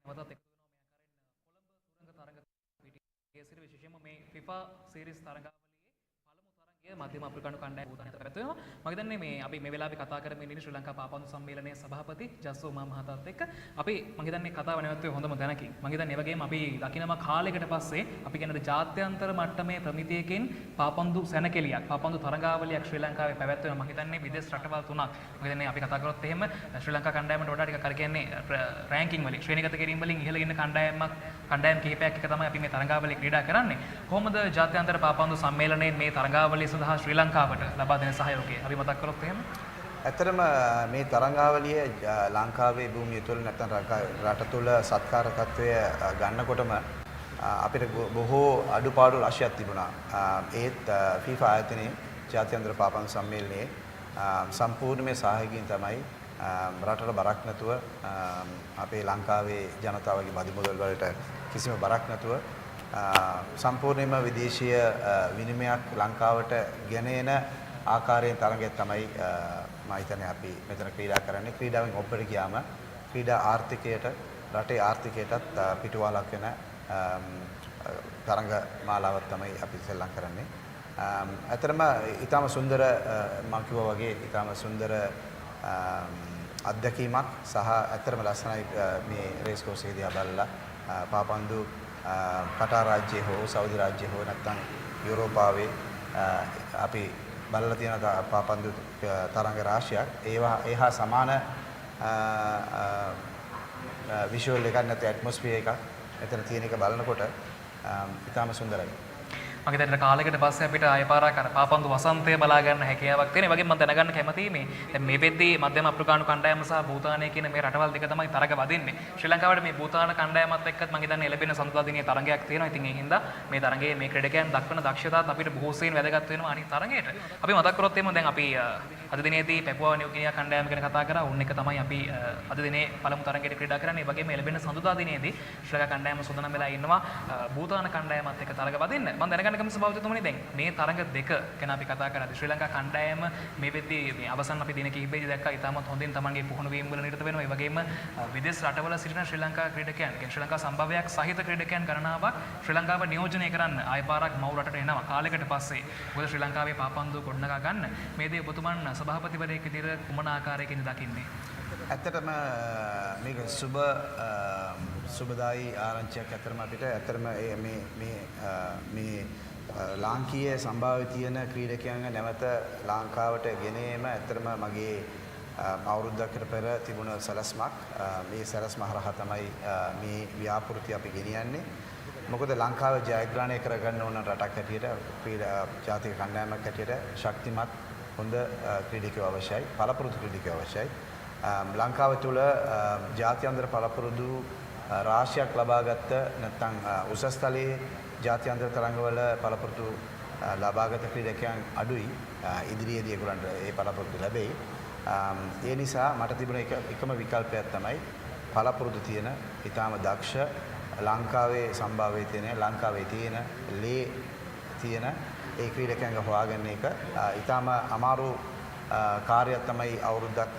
නැවතත් එකතු වෙනවා මේ ආකාරයෙන් කොළඹ තුරංග තරඟ පිටියේ විශේෂයෙන්ම මේ FIFA සීරීස් තරඟාවලියේ පළමු තරඟය මධ්‍යම අප්‍රිකානු කණ්ඩායම භූතානයට පැවැත්වෙනවා. මම හිතන්නේ මේ අපි මේ වෙලාවේ කතා කරමින් ඉන්නේ ශ්‍රී ලංකා පාපන්දු සම්මේලනයේ සභාපති ජස්සෝ මහතාත් එක්ක. අපි මම හිතන්නේ කතාව නැවතුනේ හොඳම දැනකින්. මම හිතන්නේ ඒ වගේම අපි දකින්නම කාලයකට පස්සේ අපි කියන්නේ ජාත්‍යන්තර මට්ටමේ ප්‍රමිතියකින් පාපන්දු සැනකෙලියක් පාපන්දු තරඟාවලියක් ශ්‍රී ලංකාවේ පැවැත්වෙනවා. මම හිතන්නේ විදේශ රටවල් තුනක්. මම හිතන්නේ අපි කතා කරොත් එහෙම ශ්‍රී ලංකා කණ්ඩායමට වඩා ටිකක් අර කියන්නේ රෑන්කින් වලින් ශ්‍රේණිගත කිරීම වලින් ඉහළ ඉන්න කණ්ඩායම් කිහිපයක් එක තමයි අපි මේ තරඟාවලිය ක්‍රීඩා කරන්නේ. කොහොමද ජාත්‍යන්තර පාපන්දු සම්මේලනයේ මේ තරඟාවලිය සඳහා ශ්‍රී ලංකාවට ලබා දෙන සහයෝගය අපි මතක් කරොත් එහෙම? ඇත්තටම මේ තරඟාවලිය ලංකාවේ භූමිය තුළ නැත්නම් රට තුළ සත්කාරකත්වය ගන්නකොටම අපිට බොහෝ අඩුපාඩු රාශියක් තිබුණා. ඒත් FIFA ආයතනයේ ජාත්‍යන්තර පාපන්දු සම්මේලනයේ සම්පූර්ණ සහයෝගයෙන් තමයි රටට බරක් නැතුව අපේ ලංකාවේ ජනතාවගේ බදු මුදල් වලට කිසිම බරක් නැතුව සම්පූර්ණයෙන්ම විදේශීය විනිමයක් ලංකාවට ගෙන එන ආකාරයෙන් තරඟයක් තමයි මම හිතන්නේ අපි මෙතන ක්‍රීඩා කරන්නේ. ක්‍රීඩාවෙන් ඔබට ගියාම ක්‍රීඩා ආර්ථිකයට රටේ ආර්ථිකයටත් පිටුවහලක් වෙන තරඟ මාලාවක් තමයි අපි සෙල්ලම් කරන්නේ. ඇත්තටම ඊටම සුන්දර මම කිව්වා වගේ ඊටම සුන්දර අත්දැකීමක් සහ ඇත්තටම ලස්සනයි මේ රේස් කෝස් එක දිහා බලලා පාපන්දු කටාර් රාජ්‍යයේ හෝ සෞදි රාජ්‍යයේ හෝ නැත්නම් යුරෝපාවේ අපි බලලා තියෙන පාපන්දු තරඟ රාශියක් ඒහා සමාන විෂුවල් එකක් නැත්නම් ඇට්මොස්ෆියර් එකක් එතන තියෙන එක බලනකොට ඉතාම සුන්දරයි. මගේ දැන් කාලයකට පස්සේ අපිට ආය පාරක් අර පාපන්දු වසන්තය බලා ගන්න හැකියාවක් තියෙන. ඒ වගේම මම දැනගන්න කැමතියි මේ දැන් මේ වෙද්දී මධ්‍යම අප්‍රිකානු කණ්ඩායම සහ භූතානය කියන මේ රටවල් දෙක තමයි තරග වදින්නේ. ශ්‍රී ලංකාවට මේ භූතාන කණ්ඩායමත් එක්කත් මම හිතන්නේ ලැබෙන සඳුදා දිනේ තරගයක් තියෙනවා. ඉතින් ඒ හින්දා මේ තරගයේ මේ ක්‍රීඩකයන් දක්වන දක්ෂතාවත් අපිට බොහෝ සෙයින් වැදගත් වෙනවා අනිත් තරගයට. අපි මතක් කරොත් එimhe දැන් අපි අද දිනේදී පැපුවා නිව්ගිනියා කණ්ඩායම ගැන කතා කරා. උන් එක තමයි අපි අද දිනේ පළමු තරගයට ක්‍රීඩා කරන්නේ. ඒ වගේම ලැබෙන සඳුදා දිනේදී ශ්‍රී ලංකා කණ්ඩායම සූදානම් වෙලා ඉන්නවා භූතාන කණ්ඩායමත් එක්ක තරග වදින්න. මම දැනගන්න කැමති සභාපතිතුමනි දැන් මේ තරග දෙක ගැන අපි කතා කරද්දී ශ්‍රී ලංකා කණ්ඩායම මේ වෙද්දී මේ අවසන් අපි දින කිහිපෙදී දැක්කා ඉතාමත් හොඳින් තමන්ගේ පුහුණු වීම් වල නිරත වෙනවා. ඒ වගේම විදේශ රටවල සිටින ශ්‍රී ලංකා ක්‍රීඩකයන්, ශ්‍රී ලංකා සම්භාවයක් සහිත ක්‍රීඩකයන් ගණනාවක් ශ්‍රී ලංකාව නියෝජනය කරන්න ආය පාරක් මව් රටට එනවා කාලයකට පස්සේ. මොකද ශ්‍රී ලංකාවේ පාපන්දු ගොඩනගා ගන්න මේ දේ ඔබතුමන් සභාපතිවරයෙක් විදිහට කුමන ආකාරයකින්ද දකින්නේ? ඇත්තටම මේක සුබදායි ආරංචියක් ඇත්තටම අපිට ඇත්තටම මේ ලාංකීය සම්භාව්‍ය තියෙන ක්‍රීඩකයන්ව නැවත ලංකාවට ගෙන ඒම ඇත්තටම මගේ අවුරුද්දකට පෙර තිබුණ සැලැස්මක්. මේ සැලැස්ම හරහා තමයි මේ ව්‍යාපෘති අපි ගෙනියන්නේ. මොකද ලංකාව ජයග්‍රහණය කරගන්න ඕන රටක් හැටියට ජාතික කණ්ඩායමක් හැටියට ශක්තිමත් හොඳ ක්‍රීඩකයෝ අවශ්‍යයි, පළපුරුදු ක්‍රීඩකයෝ අවශ්‍යයි. ලංකාව තුළ ජාත්‍යන්තර පළපුරුදු රාශියක් ලබාගත්ත නැත්නම් උසස් තලයේ ජාත්‍යන්තර තරඟවල පළපුරුදු ලබාගත ක්‍රීඩකයන් අඩුයි. ඉදිරියේදී ඒගොල්ලන්ට ඒ පළපුරුදු ලැබෙයි. ඒ නිසා මට තිබුණ එකම විකල්පයක් තමයි පළපුරුදු තියෙන ඊටාම දක්ෂ ලංකාවේ සම්භාව්‍ය තියෙන ලංකාවේ තියෙන ලේ තියෙන ඒ ක්‍රීඩකයන්ව හොයාගන්න එක ඊටාම අමාරු කාර්යයක් තමයි අවුරුද්දක්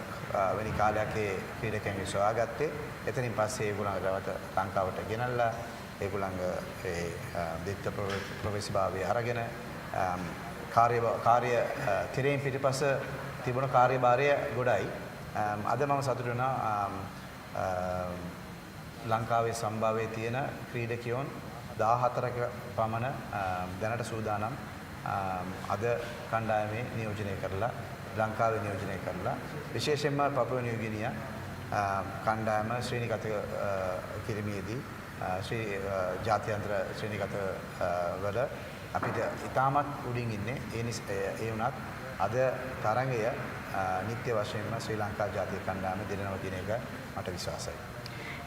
වෙනි කාලයක් ඒ ක්‍රීඩකයන්ව සොයාගත්තේ. එතනින් පස්සේ ඒගොල්ලන් රවත ලංකාවට ගෙනල්ලා ඒගොල්ලන්ගේ ඒ දෙත්ත ප්‍රවේශභාවය අරගෙන කාර්ය තිරයෙන් පිටිපස්ස තිබුණ කාර්යභාරය ගොඩයි. අද මම සතුටු වෙනවා ලංකාවේ සම්භාවයේ තියෙන ක්‍රීඩකයෝන් 14ක පමණ දැනට සූදානම් අද කණ්ඩායමේ නියෝජනය කරලා ලංකාවේ නියෝජනය කරලා විශේෂයෙන්ම පපුවා නිව්ගිනියා කණ්ඩායම ශ්‍රේණිගත කිරීමේදී ජාත්‍යන්තර ශ්‍රේණිගත වල අපිට ඉතාමත් උඩින් ඉන්නේ. ඒ වුණත් අද තරඟය නිත්‍ය වශයෙන්ම ශ්‍රී ලංකා ජාතික කණ්ඩායම දෙනවා කියන එක මට විශ්වාසයි.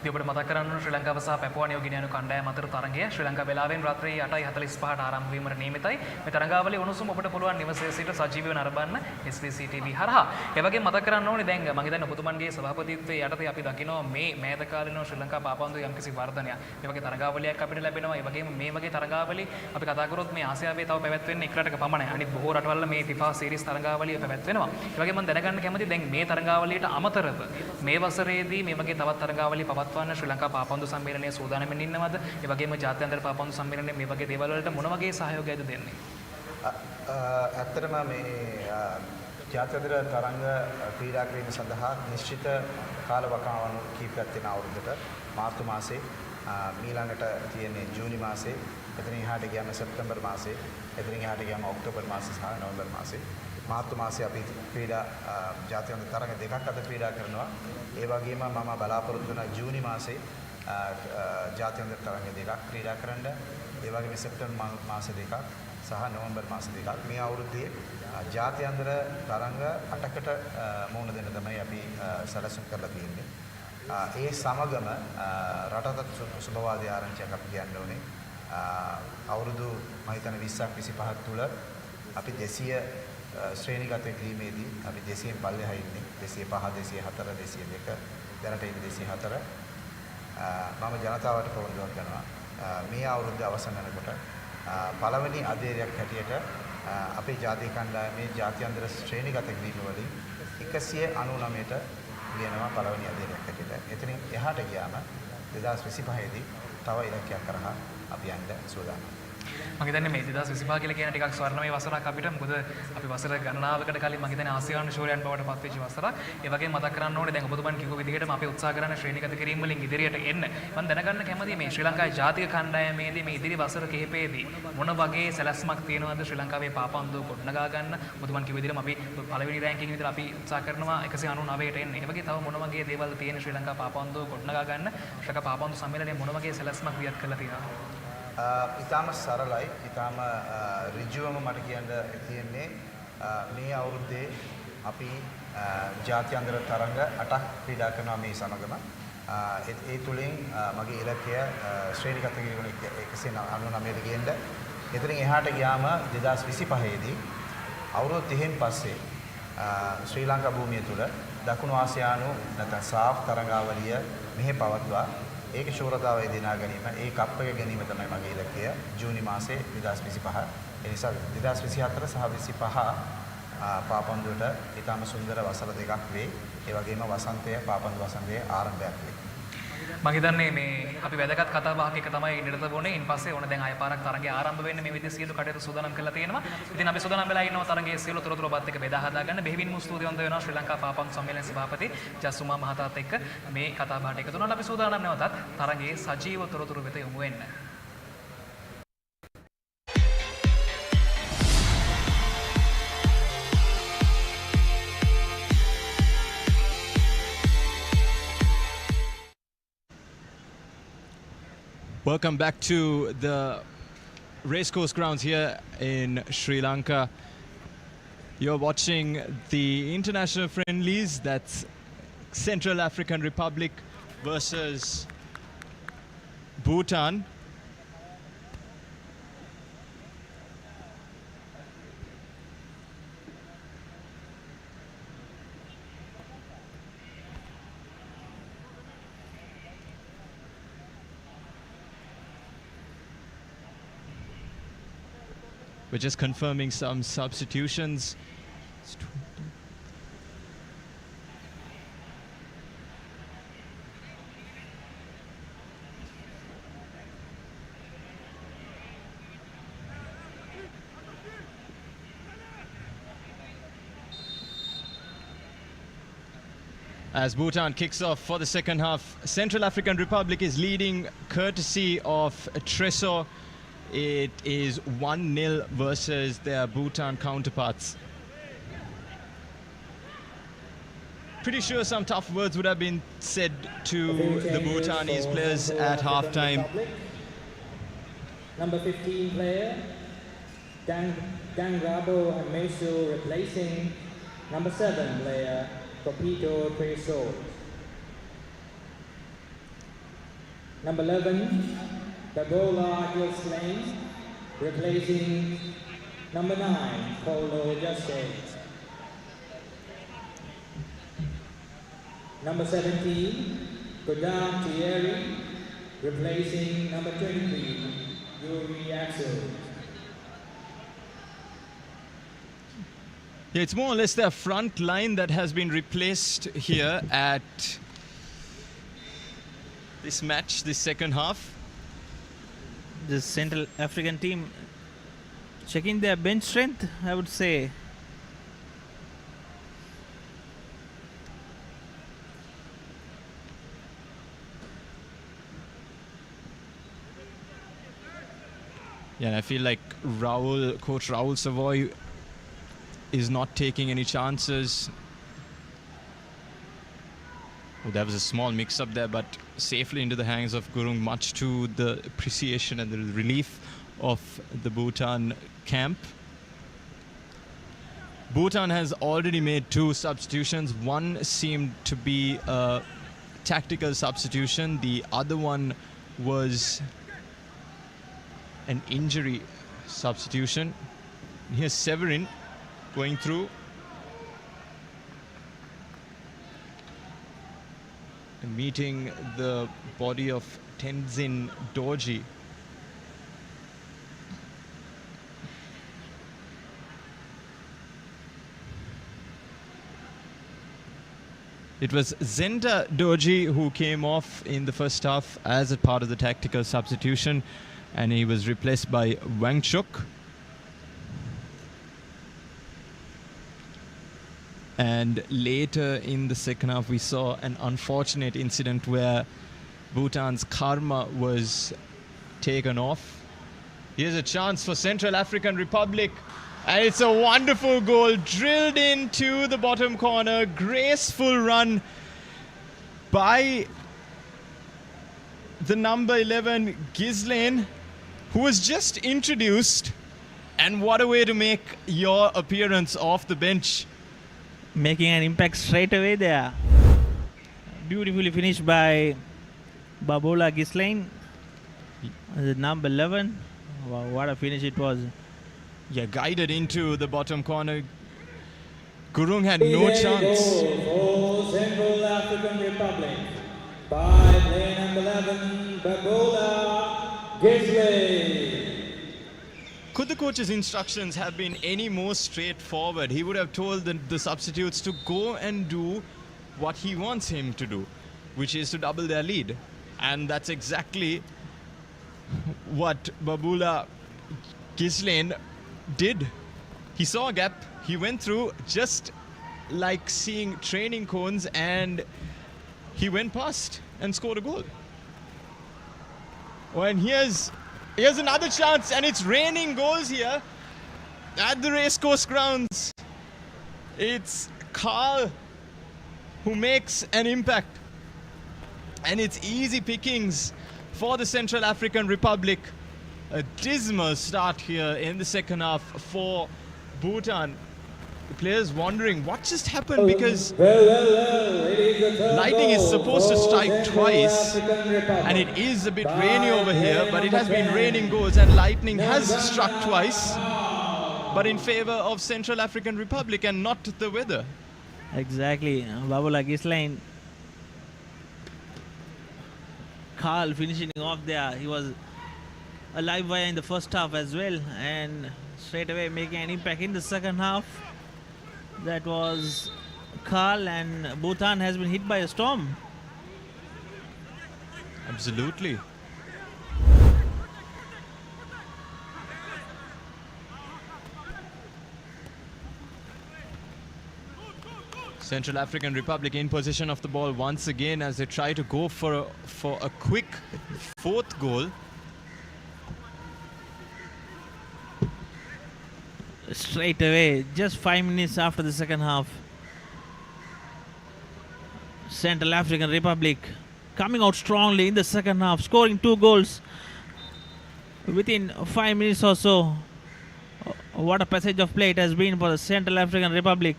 ඉතින් ඔබට මතක් කරන්න ඕන ශ්‍රී ලංකාව සහ පැපුවා නිව්ගිනියානු කණ්ඩායම අතර තරඟය ශ්‍රී ලංකා වේලාවෙන් රාත්‍රී 8:45ට ආරම්භ වීමට නියමිතයි. මේ තරඟාවලිය උණුසුම ඔබට පුළුවන් නිවසේ සිට සජීවීව නරඹන්න SBC TV හරහා. ඒ වගේම මතක් කරන්න ඕනේ දැන් මම හිතන්නේ ඔබතුමන්ගේ සභාපතිත්වයේ යටතේ අපි දකිනවා මේ මෑත කාලිනව ශ්‍රී ලංකා පාපන්දු යම්කිසි වර්ධනයක්. මේ වගේ තරඟාවලියක් අපිට ලැබෙනවා. ඒ වගේම මේ වගේ තරඟාවලි අපි කතා කරොත් මේ ආසියාවේ තව පැවැත්වෙන්නේ එක් රටක පමණයි. අනිත් බොහෝ රටවල මේ FIFA සීරීස් තරඟාවලිය පැවැත්වෙනවා. ඒ වගේම මම දැනගන්න කැමතියි දැන් මේ තරඟාවලියට අමතරව මේ වසරේදී මේ වගේ තවත් තරඟාවලි පවත්වන්න ශ්‍රී ලංකා පාපන්දු සම්මේලනයේ සූදානම්ෙන් ඉන්නවද? ඒ වගේම ජාත්‍යන්තර පාපන්දු සම්මේලනයේ මේ වගේ දේවල් වලට මොන වගේ සහයෝගයක්ද දෙන්නේ? ඇත්තටම මේ ජාත්‍යන්තර තරඟ ක්‍රීඩා කිරීම සඳහා නිශ්චිත කාලවකවානු කීපයක් තියෙන අවුරුද්දට මාර්තු මාසේ ඊළඟට තියෙන්නේ ජූනි මාසේ, එතනින් එහාට ගියාම සැප්තැම්බර් මාසේ, එතනින් එහාට ගියාම ඔක්තෝබර් මාසේ සහ නොවැම්බර් මාසේ. මාර්තු මාසේ අපි ක්‍රීඩා ජාත්‍යන්තර තරඟ දෙකක් අද ක්‍රීඩා කරනවා. ඒ වගේම මම බලාපොරොත්තු වෙන ජූනි මාසේ ජාත්‍යන්තර තරඟ දෙකක් ක්‍රීඩා කරන්න. ඒ වගේම සැප්තැම්බර් මාස දෙකක් සහ නොවැම්බර් මාස දෙකක් මේ අවුරුද්දේ ජාත්‍යන්තර තරඟ 8කට මුහුණ දෙන්න තමයි අපි සැලසුම් කරලා තියෙන්නේ. ඒ සමගම රටට සුබවාදී ආරංචියක් අපි කියන්න ඕනේ. අවුරුදු මම හිතන්නේ 20ක් 25ක් තුල අපි 200 ශ්‍රේණිගත කිරීමේදී අපි 200න් පල්ලෙහා ඉන්නේ. 205, 204, 202 දැනට ඉන්නේ 204. මම ජනතාවට පොරොන්දුවක් කරනවා මේ අවුරුද්ද අවසන් වෙනකොට පළවෙනි අධීරයක් හැටියට අපේ ජාතික කණ්ඩායමේ ජාත්‍යන්තර ශ්‍රේණිගත කිරීම වලින් 199ට ගියනවා පළවෙනි අධීරයක් හැටියට. එතනින් එහාට ගියාම 2025 දී තව ඉලක්කයක් කරහා අපි යන්න සූදානම්. මම හිතන්නේ මේ 2025 කියලා කියන ටිකක් ස්වර්ණමය වසරක් අපිට. මොකද අපි වසර ගණනාවකට කලින් මම හිතන්නේ ආසියානු ශූරයන් බවට පත් වෙච්ච වසරක්. ඒ වගේම මතක් කරන්න ඕනේ දැන් ඔබතුමන් කිව්ව විදිහටම අපි උත්සාහ කරන ශ්‍රේණිගත කිරීම වලින් ඉදිරියට එන්න. මම දැනගන්න කැමතියි මේ ශ්‍රී ලංකාවේ ජාතික කණ්ඩායමේදී මේ ඉදිරි වසර කිහිපයේදී මොන වගේ සැලැස්මක් තියෙනවද ශ්‍රී ලංකාවේ පාපන්දු ගොඩනගා ගන්න? ඔබතුමන් කිව්ව විදිහටම අපි පළවෙනි රෑන්කින් විතර අපි උත්සාහ කරනවා 199ට එන්න. ඒ වගේ තව මොන වගේ දේවල් තියෙන ශ්‍රී ලංකා පාපන්දු ගොඩනගා ගන්න? ශ්‍රී ලංකා පාපන්දු සම්මේලනයේ මොන වගේ සැලැස්මක් වියත් කරලා තියෙනවද? ඉතාම සරලයි. ඉතාම ඍජුවම මට කියන්න තියෙන්නේ මේ අවුරුද්දේ අපි ජාත්‍යන්තර තරඟ 8ක් ක්‍රීඩා කරනවා මේ සමගම. ඒ තුලින් මගේ ඉලක්කය ශ්‍රේණිගත කිරීම 199ට ගේන්න. එතනින් එහාට ගියාම 2025 දී අවුරුදු 30න් පස්සේ ශ්‍රී ලංකා භූමිය තුල දකුණු ආසියානු නැත්නම් සාෆ් තරඟාවලිය මෙහි පවත්වා ඒක ශූරතාවය දිනා ගැනීම ඒ කප් එක ගැනීම තමයි මගේ ඉලක්කය ජූනි මාසේ 2025. ඒ නිසා 2024 සහ 25 පාපන්දුවට ඊටම සුන්දර වසර දෙකක් වේ. ඒ වගේම වසන්තය පාපන්දු වසන්තයේ ආරම්භයක් වේ. මම හිතන්නේ මේ අපි වැදගත් කතා බහක එක තමයි නිරත වුණේ. ඉන්පස්සේ ඕන දැන් ආය පාරක් තරඟය ආරම්භ වෙන්නේ මේ විදිහේ සියලු කටයුතු සූදානම් කරලා තියෙනවා. ඉතින් අපි සූදානම් වෙලා ඉන්නවා තරඟයේ සියලු තොරතුරු ඔබත් එක්ක බෙදා හදා ගන්න. බෙහෙවින්ම ස්තුතිවන්ත වෙනවා ශ්‍රී ලංකා පාපන්දු සම්මේලන සභාපති ජස්සුමා මහතාත් එක්ක මේ කතා බහට එකතු වුණාට අපි සූදානම් නැවතත් තරඟයේ සජීව තොරතුරු වෙත යමු වෙන්න. Welcome back to the racecourse grounds here in Sri Lanka. You're watching the international friendlies. That's Central African Republic versus Bhutan. We're just confirming some substitutions. As Bhutan kicks off for the second half, Central African Republic is leading courtesy of Tresor. It is 1-0 versus their Bhutan counterparts. Pretty sure some tough words would have been said to the Bhutanese players at halftime. Number 15 player, Dan Rabo and Mesu replacing number 7 player, Copito Tresor. Number 11, Dagola Gilslane, replacing number 9, Polo Juste. Number 17, Godam Thierry, replacing number 23, Yuri Axel. Yeah, it's more or less their front line that has been replaced here at this match, this second half. The Central African team checking their bench strength, I would say. Yeah, I feel like Coach Raul Savoy is not taking any chances. Oh, there was a small mix-up there, but safely into the hands of Gurung, much to the appreciation and the relief of the Bhutan camp. Bhutan has already made 2 substitutions. One seemed to be a tactical substitution. The other one was an injury substitution. Here's Severin going through. And meeting the body of Tenzin Dorji. It was Zenda Dorji who came off in the first half as a part of the tactical substitution, and he was replaced by Wangchuk. And later in the second half, we saw an unfortunate incident where Bhutan's Karma was taken off. Here's a chance for Central African Republic. And it's a wonderful goal drilled into the bottom corner. Graceful run by the number 11, Ghislaine. who was just introduced, and what a way to make your appearance off the bench. Making an impact straight away there. Beautifully finished by Babola Gislain, the number 11. Wow, what a finish it was. Yeah, guided into the bottom corner. Gurung had no chance. Goal for Central African Republic by player number 11, Babola Gisley. Could the coach's instructions have been any more straightforward? He would have told the substitutes to go and do what he wants him to do, which is to double their lead. And that's exactly what Babola Gislain did. He saw a gap, he went through just like seeing training cones, and he went past and scored a goal. Oh, and here's another chance, and it's raining goals here at the racecourse grounds. It's Carl who makes an impact, and it's easy pickings for the Central African Republic. A dismal start here in the second half for Bhutan. The players wondering what just happened, because lightning is supposed to strike twice, and it is a bit rainy over here, but it has been raining goals, and lightning has struck twice, but in favor of Central African Republic and not the weather. Exactly. Babola Gislain. Carl finishing off there. He was a live wire in the first half as well, and straight away making an impact in the second half. That was Carl, and Bhutan has been hit by a storm. Absolutely. Central African Republic in possession of the ball once again as they try to go for a quick fourth goal. Straight away, just 5 minutes after the second half, Central African Republic coming out strongly in the second half, scoring 2 goals within 5 minutes or so. What a passage of play it has been for the Central African Republic.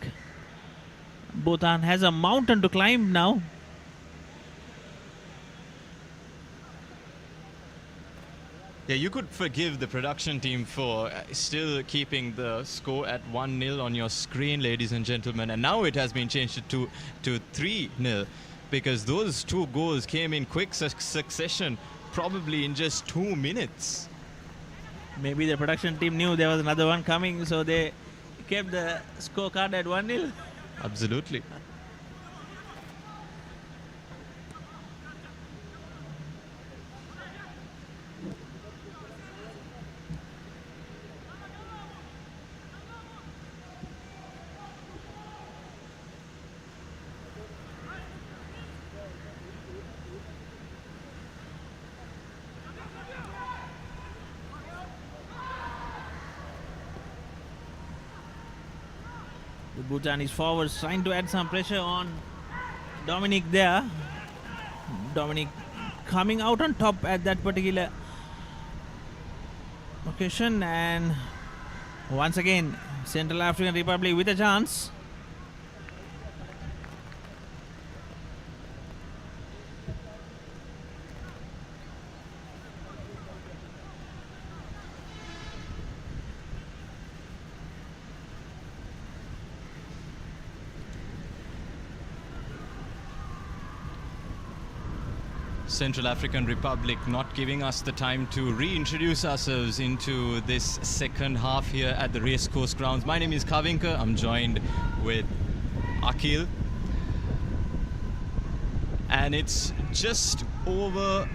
Bhutan has a mountain to climb now. Yeah, you could forgive the production team for still keeping the score at 1-0 on your screen, ladies and gentlemen. And now it has been changed to 3-0, because those 2 goals came in quick succession, probably in just 2 minutes. Maybe the production team knew there was another one coming, so they kept the scorecard at 1-0. Absolutely. The Bhutanese forwards trying to add some pressure on Dominic there. Dominic coming out on top at that particular occasion, and once again Central African Republic with a chance. Central African Republic not giving us the time to reintroduce ourselves into this second half here at the racecourse grounds. My name is Kavinka. I'm joined with Akil. And it's just over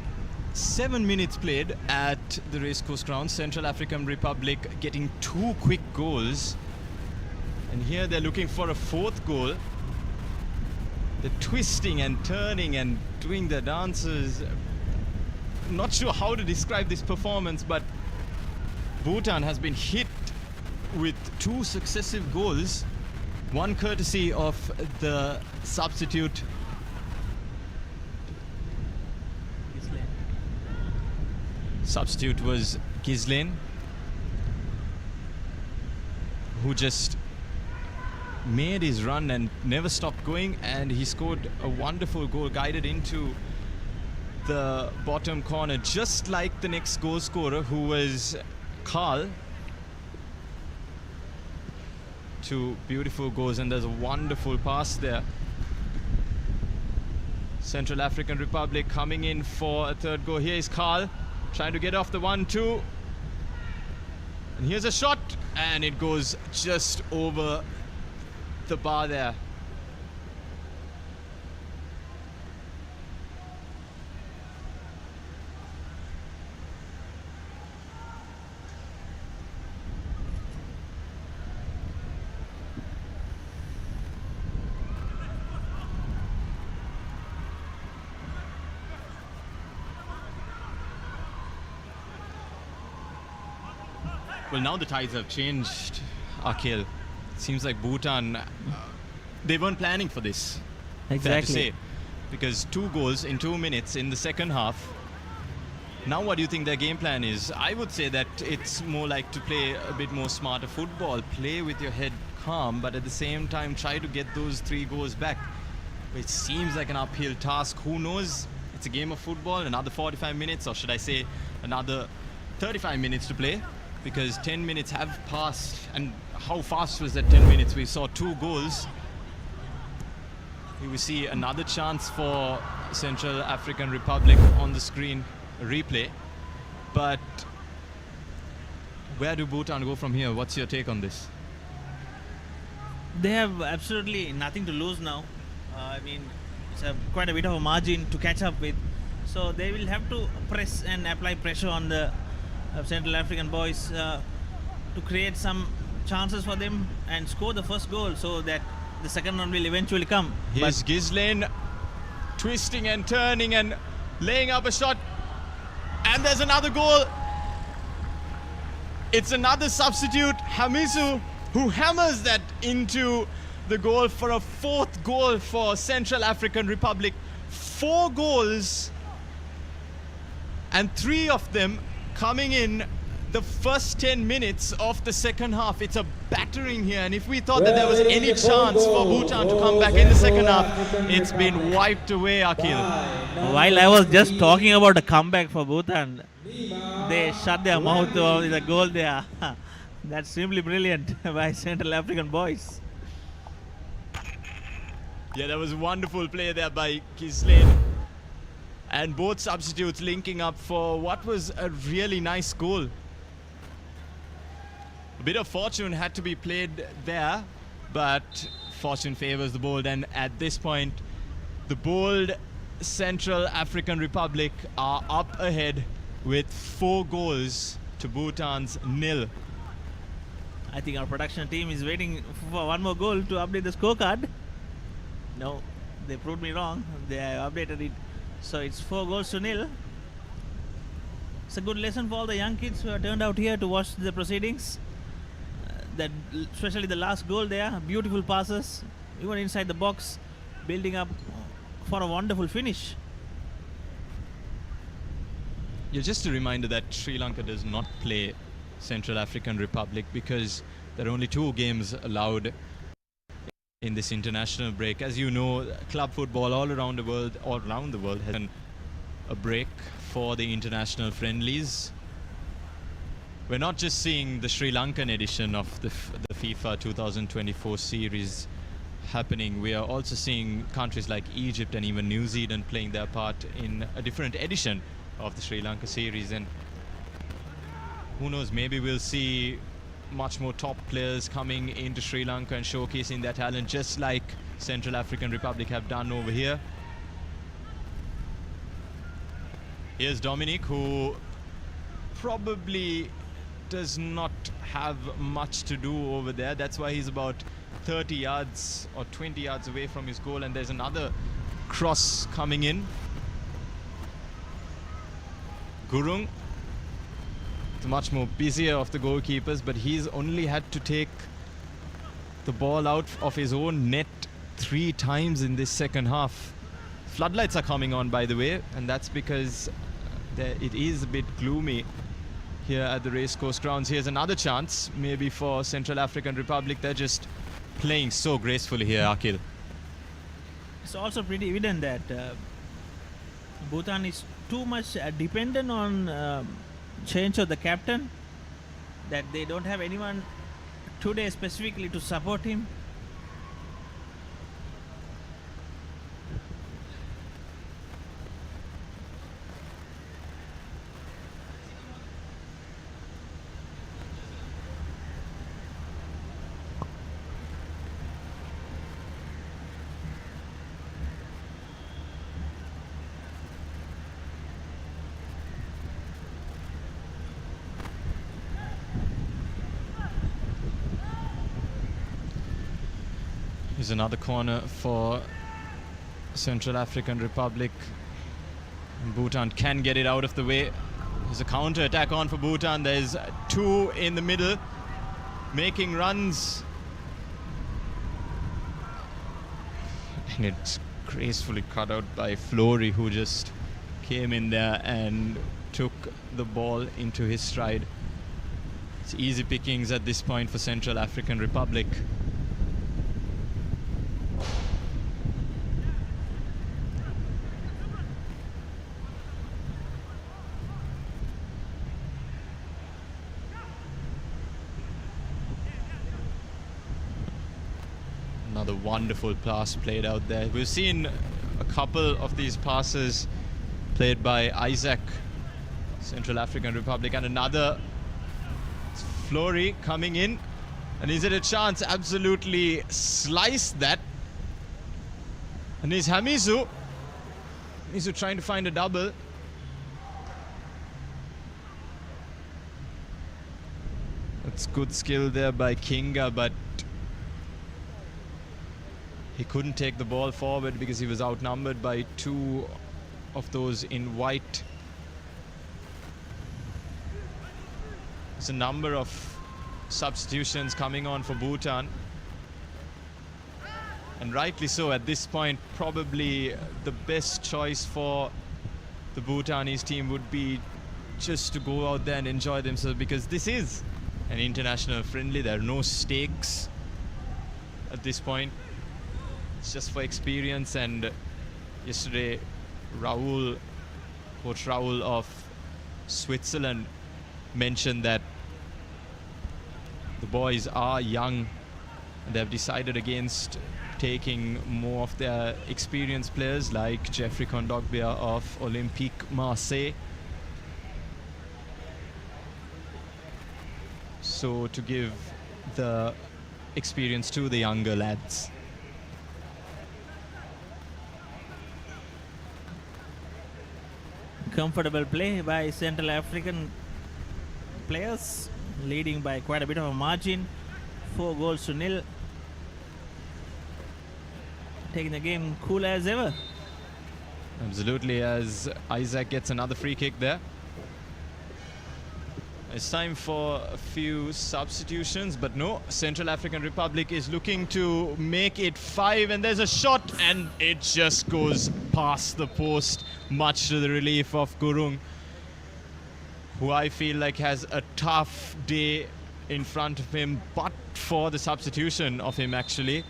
7 minutes played at the racecourse grounds. Central African Republic getting 2 quick goals. And here they're looking for a 4th goal. The twisting and turning and doing the dances. Not sure how to describe this performance, but Bhutan has been hit with 2 successive goals. One courtesy of the substitute. Substitute was Ghislaine, who just made his run and never stopped going, and he scored a wonderful goal guided into the bottom corner, just like the next goal scorer, who was Carl. Two beautiful goals, and there's a wonderful pass there. Central African Republic coming in for a third goal. Here is Carl trying to get off the 1-2. And here's a shot, and it goes just over the bar there. Well, now the tides have changed, Akhil. It seems like Bhutan, they weren't planning for this. Fair to Exactly. say. Because 2 goals in 2 minutes in the second half. Now what do you think their game plan is? I would say that it's more like to play a bit more smarter football. Play with your head calm, but at the same time try to get those 3 goals back. It seems like an uphill task. Who knows? It's a game of football. Another 45 minutes, or should I say another 35 minutes to play. Because 10 minutes have passed, and how fast was that 10 minutes? We saw 2 goals. We will see another chance for Central African Republic on the screen, a replay. But where do Bhutan go from here? What's your take on this? They have absolutely nothing to lose now. I mean, it's quite a bit of a margin to catch up with. So they will have to press and apply pressure on the Central African boys to create some chances for them and score the first goal, so that the second one will eventually come. Here's Ghislaine twisting and turning and laying up a shot. And there's another goal. It's another substitute, Hamisu, who hammers that into the goal for a 4th goal for Central African Republic. 4 goals, and 3 of them coming in the first 10 minutes of the second half. It's a battering here, and if we thought that there was any chance for Bhutan to come back in the second half, it's been wiped away, Akhil. While I was just talking about a comeback for Bhutan, they shut their mouth over the goal there. That's simply brilliant by Central African boys. Yeah, that was a wonderful play there by Ghislaine. And both substitutes linking up for what was a really nice goal. A bit of fortune had to be played there, but fortune favors the bold. And at this point, the bold Central African Republic are up ahead with 4 goals to Bhutan's 0. I think our production team is waiting for one more goal to update the scorecard. No, they proved me wrong. They have updated it. So it's 4-0. It's a good lesson for all the young kids who have turned out here to watch the proceedings. Especially the last goal there, beautiful passes, even inside the box, building up for a wonderful finish. Yeah, just a reminder that Sri Lanka does not play Central African Republic because there are only 2 games allowed in this international break. As you know, club football all around the world has been a break for the international friendlies. We're not just seeing the Sri Lankan edition of the FIFA 2024 series happening. We are also seeing countries like Egypt and even New Zealand playing their part in a different edition of the Sri Lanka series. And who knows, maybe we'll see much more top players coming into Sri Lanka and showcasing their talent, just like Central African Republic have done over here. Here's Dominic, who probably does not have much to do over there. That's why he's about 30 yards or 20 yards away from his goal, and there's another cross coming in. Gurung, much more busier of the goalkeepers, but he's only had to take the ball out of his own net 3 times in this second half. Floodlights are coming on, by the way, and that's because it is a bit gloomy here at the racecourse grounds. Here's another chance, maybe for Central African Republic. They're just playing so gracefully here, Akhil. It's also pretty evident that Bhutan is too much dependent on change of the captain, that they don't have anyone today specifically to support him. Here's another corner for Central African Republic. Bhutan can get it out of the way. There's a counter attack on for Bhutan. There's two in the middle making runs. And it's gracefully cut out by Flory, who just came in there and took the ball into his stride. It's easy pickings at this point for Central African Republic. Another wonderful pass played out there. We've seen a couple of these passes played by Isaac, Central African Republic, and another Flory coming in. And is it a chance? Absolutely sliced that. And is Hamizu. Hamizu trying to find a double. That's good skill there by Kinga, but he couldn't take the ball forward because he was outnumbered by two of those in white. There's a number of substitutions coming on for Bhutan. And rightly so at this point. Probably the best choice for the Bhutanese team would be just to go out there and enjoy themselves, because this is an international friendly. There are no stakes at this point. It's just for experience. And yesterday, Coach Raul of Switzerland mentioned that the boys are young and they've decided against taking more of their experienced players like Jeffrey Kondogbia of Olympique Marseille. So to give the experience to the younger lads. Comfortable play by Central African players, leading by quite a bit of a margin, 4-0. Taking the game cool as ever. Absolutely, as Isaac gets another free kick there. It's time for a few substitutions, but no, Central African Republic is looking to make it 5, and there's a shot and it just goes past the post, much to the relief of Gurung, who I feel like has a tough day in front of him, but for the substitution of him actually.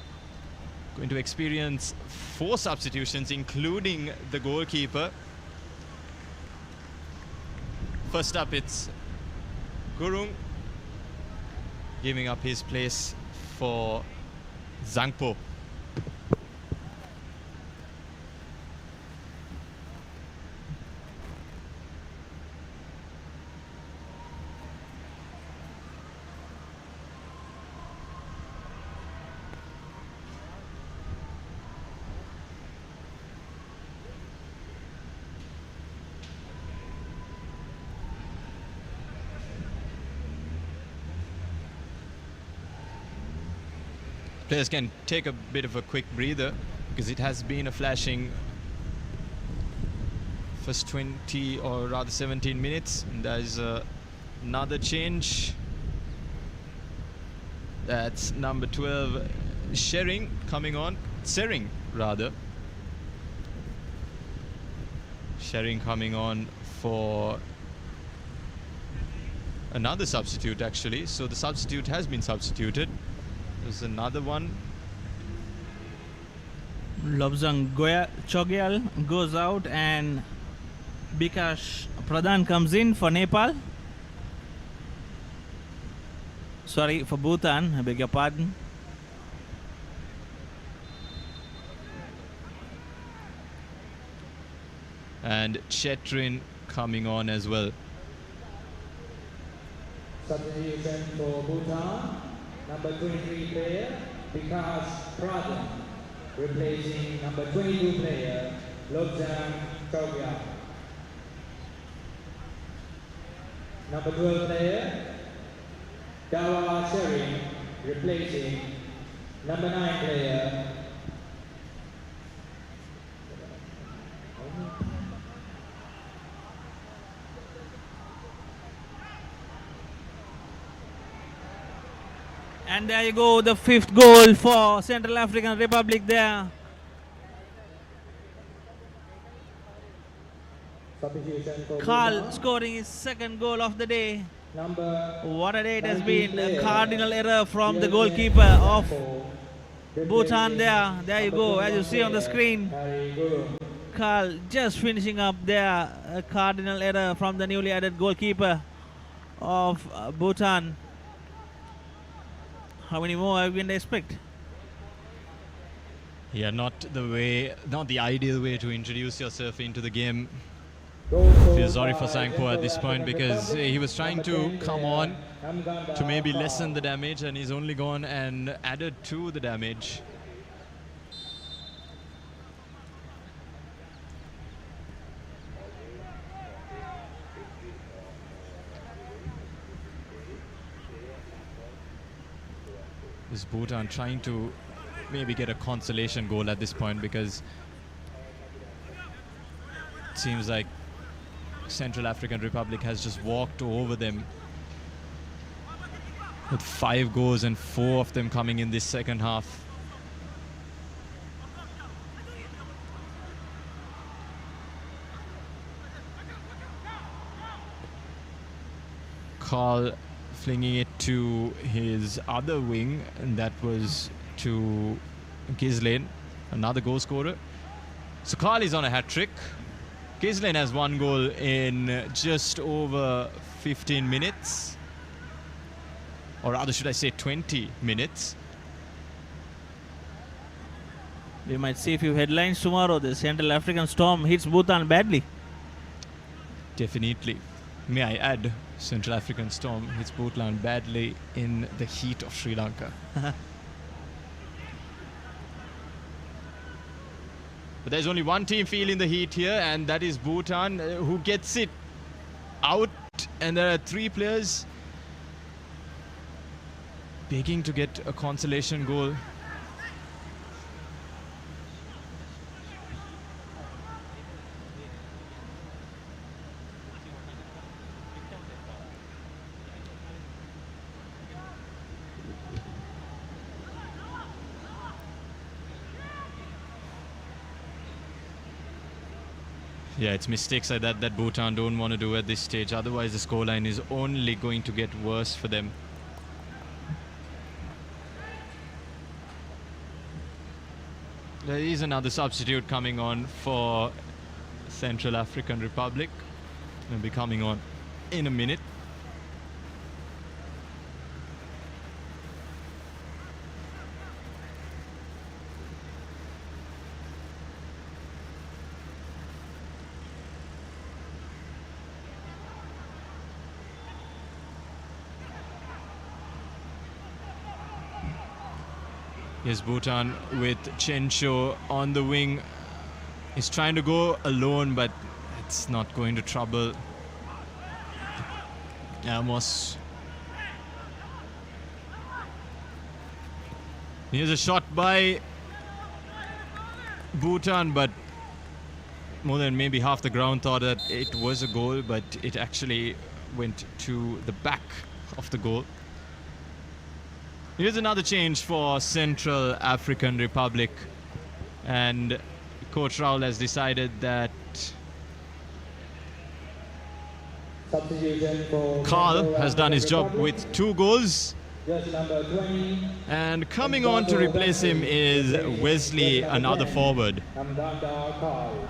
Going to experience 4 substitutions, including the goalkeeper. First up, it's Gurung giving up his place for Zangpo. Players can take a bit of a quick breather because it has been a flashing first 20 or rather 17 minutes. And there's another change. That's number 12, Sering coming on. Sering rather. Sering coming on for another substitute actually. So the substitute has been substituted. There's another one. Lobsang Chogyal goes out and Bikash Pradhan comes in for Nepal. Sorry, for Bhutan, I beg your pardon. And Chetrin coming on as well. Substitution for Bhutan, number 23 player, Bikash Pradhan, replacing number 22 player, Lobsang Chogyal. Number 12 player, Dawa Sherin, replacing number 9 player, And there you go, the 5th goal for Central African Republic there. substitution for Carl Bhutan, scoring his 2nd goal of the day. number What a day it has 19 been. A player, cardinal error from the Yeltsin goalkeeper of Replacing Bhutan there. There you number go, as you 21 see on the player, screen. Harry Guru. Carl just finishing up there. A cardinal error from the newly added goalkeeper of Bhutan. How many more are we going to expect? Yeah, not the ideal way to introduce yourself into the game. Feel sorry for Sangpo at this point because he was trying to come on to maybe lessen the damage, and he's only gone and added to the damage. Is Bhutan trying to maybe get a consolation goal at this point, because it seems like Central African Republic has just walked over them with 5 goals and 4 of them coming in this second half. Carl flinging it to his other wing, and that was to Ghislaine, another goal scorer. So Carl is on a hat-trick. Ghislaine has 1 goal in just over 15 minutes. Or rather, should I say 20 minutes. We might see a few headlines tomorrow. The Central African Storm hits Bhutan badly. Definitely. May I add, Central African Storm hits Bhutan badly in the heat of Sri Lanka. But there's only one team feeling the heat here, and that is Bhutan, who gets it out. And there are 3 players begging to get a consolation goal. Yeah, it's mistakes like that Bhutan don't want to do at this stage. Otherwise, the scoreline is only going to get worse for them. There is another substitute coming on for Central African Republic. He'll be coming on in a minute. Here's Bhutan with Chencho on the wing. He's trying to go alone, but it's not going to trouble Amos. Here's a shot by Bhutan, but more than maybe half the ground thought that it was a goal, but it actually went to the back of the goal. Here's another change for Central African Republic, and Coach Raul has decided that Substitution for Carl Central has done his African job Republic. with 2 goals. Jersey number 20. And coming on to replace him is Wesley, another forward. Amdanda Carl.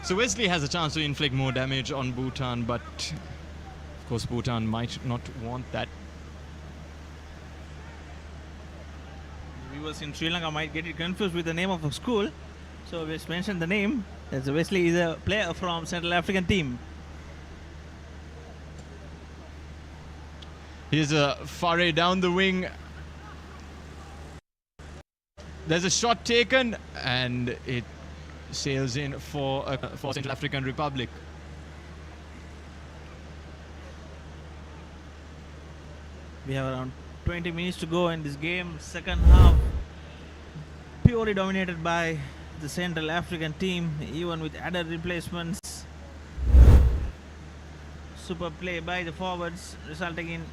So Wesley has a chance to inflict more damage on Bhutan, but of course Bhutan might not want that. Viewers in Sri Lanka might get it confused with the name of a school. So we just mentioned the name. As Wesley is a player from Central African team. Here's a foray down the wing. There's a shot taken and it sails in for Central African Republic. We have around 20 minutes to go in this game. Second half purely dominated by the Central African team, even with added replacements. Super play by the forwards, resulting in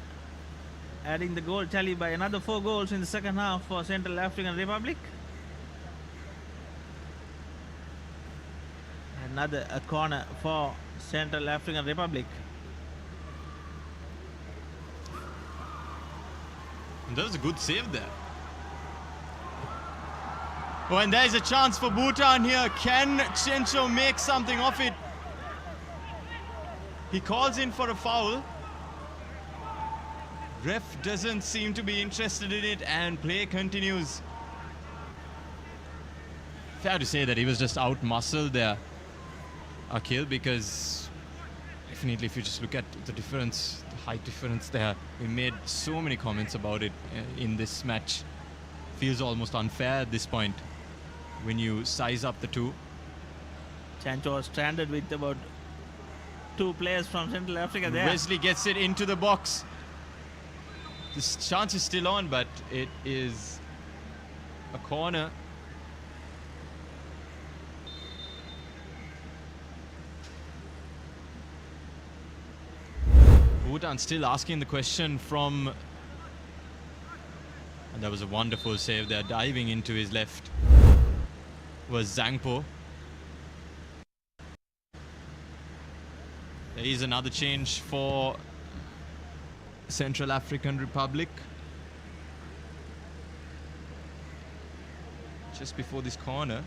adding the goal tally by another 4 goals in the second half for Central African Republic. Another a corner for Central African Republic. And that was a good save there. Oh, and there's a chance for Bhutan here. Can Chencho make something of it? He calls in for a foul. Ref doesn't seem to be interested in it and play continues. Fair to say that he was just out-muscled there, Akhil, because definitely if you just look at the difference, the height difference there, we made so many comments about it in this match. Feels almost unfair at this point when you size up the two. Chancho was stranded with about 2 players from Central Africa there. Wesley gets it into the box. This chance is still on, but it is a corner. Bhutan still asking the question from... And that was a wonderful save there. Diving into his left was Zangpo. There is another change for Central African Republic. Just before this corner.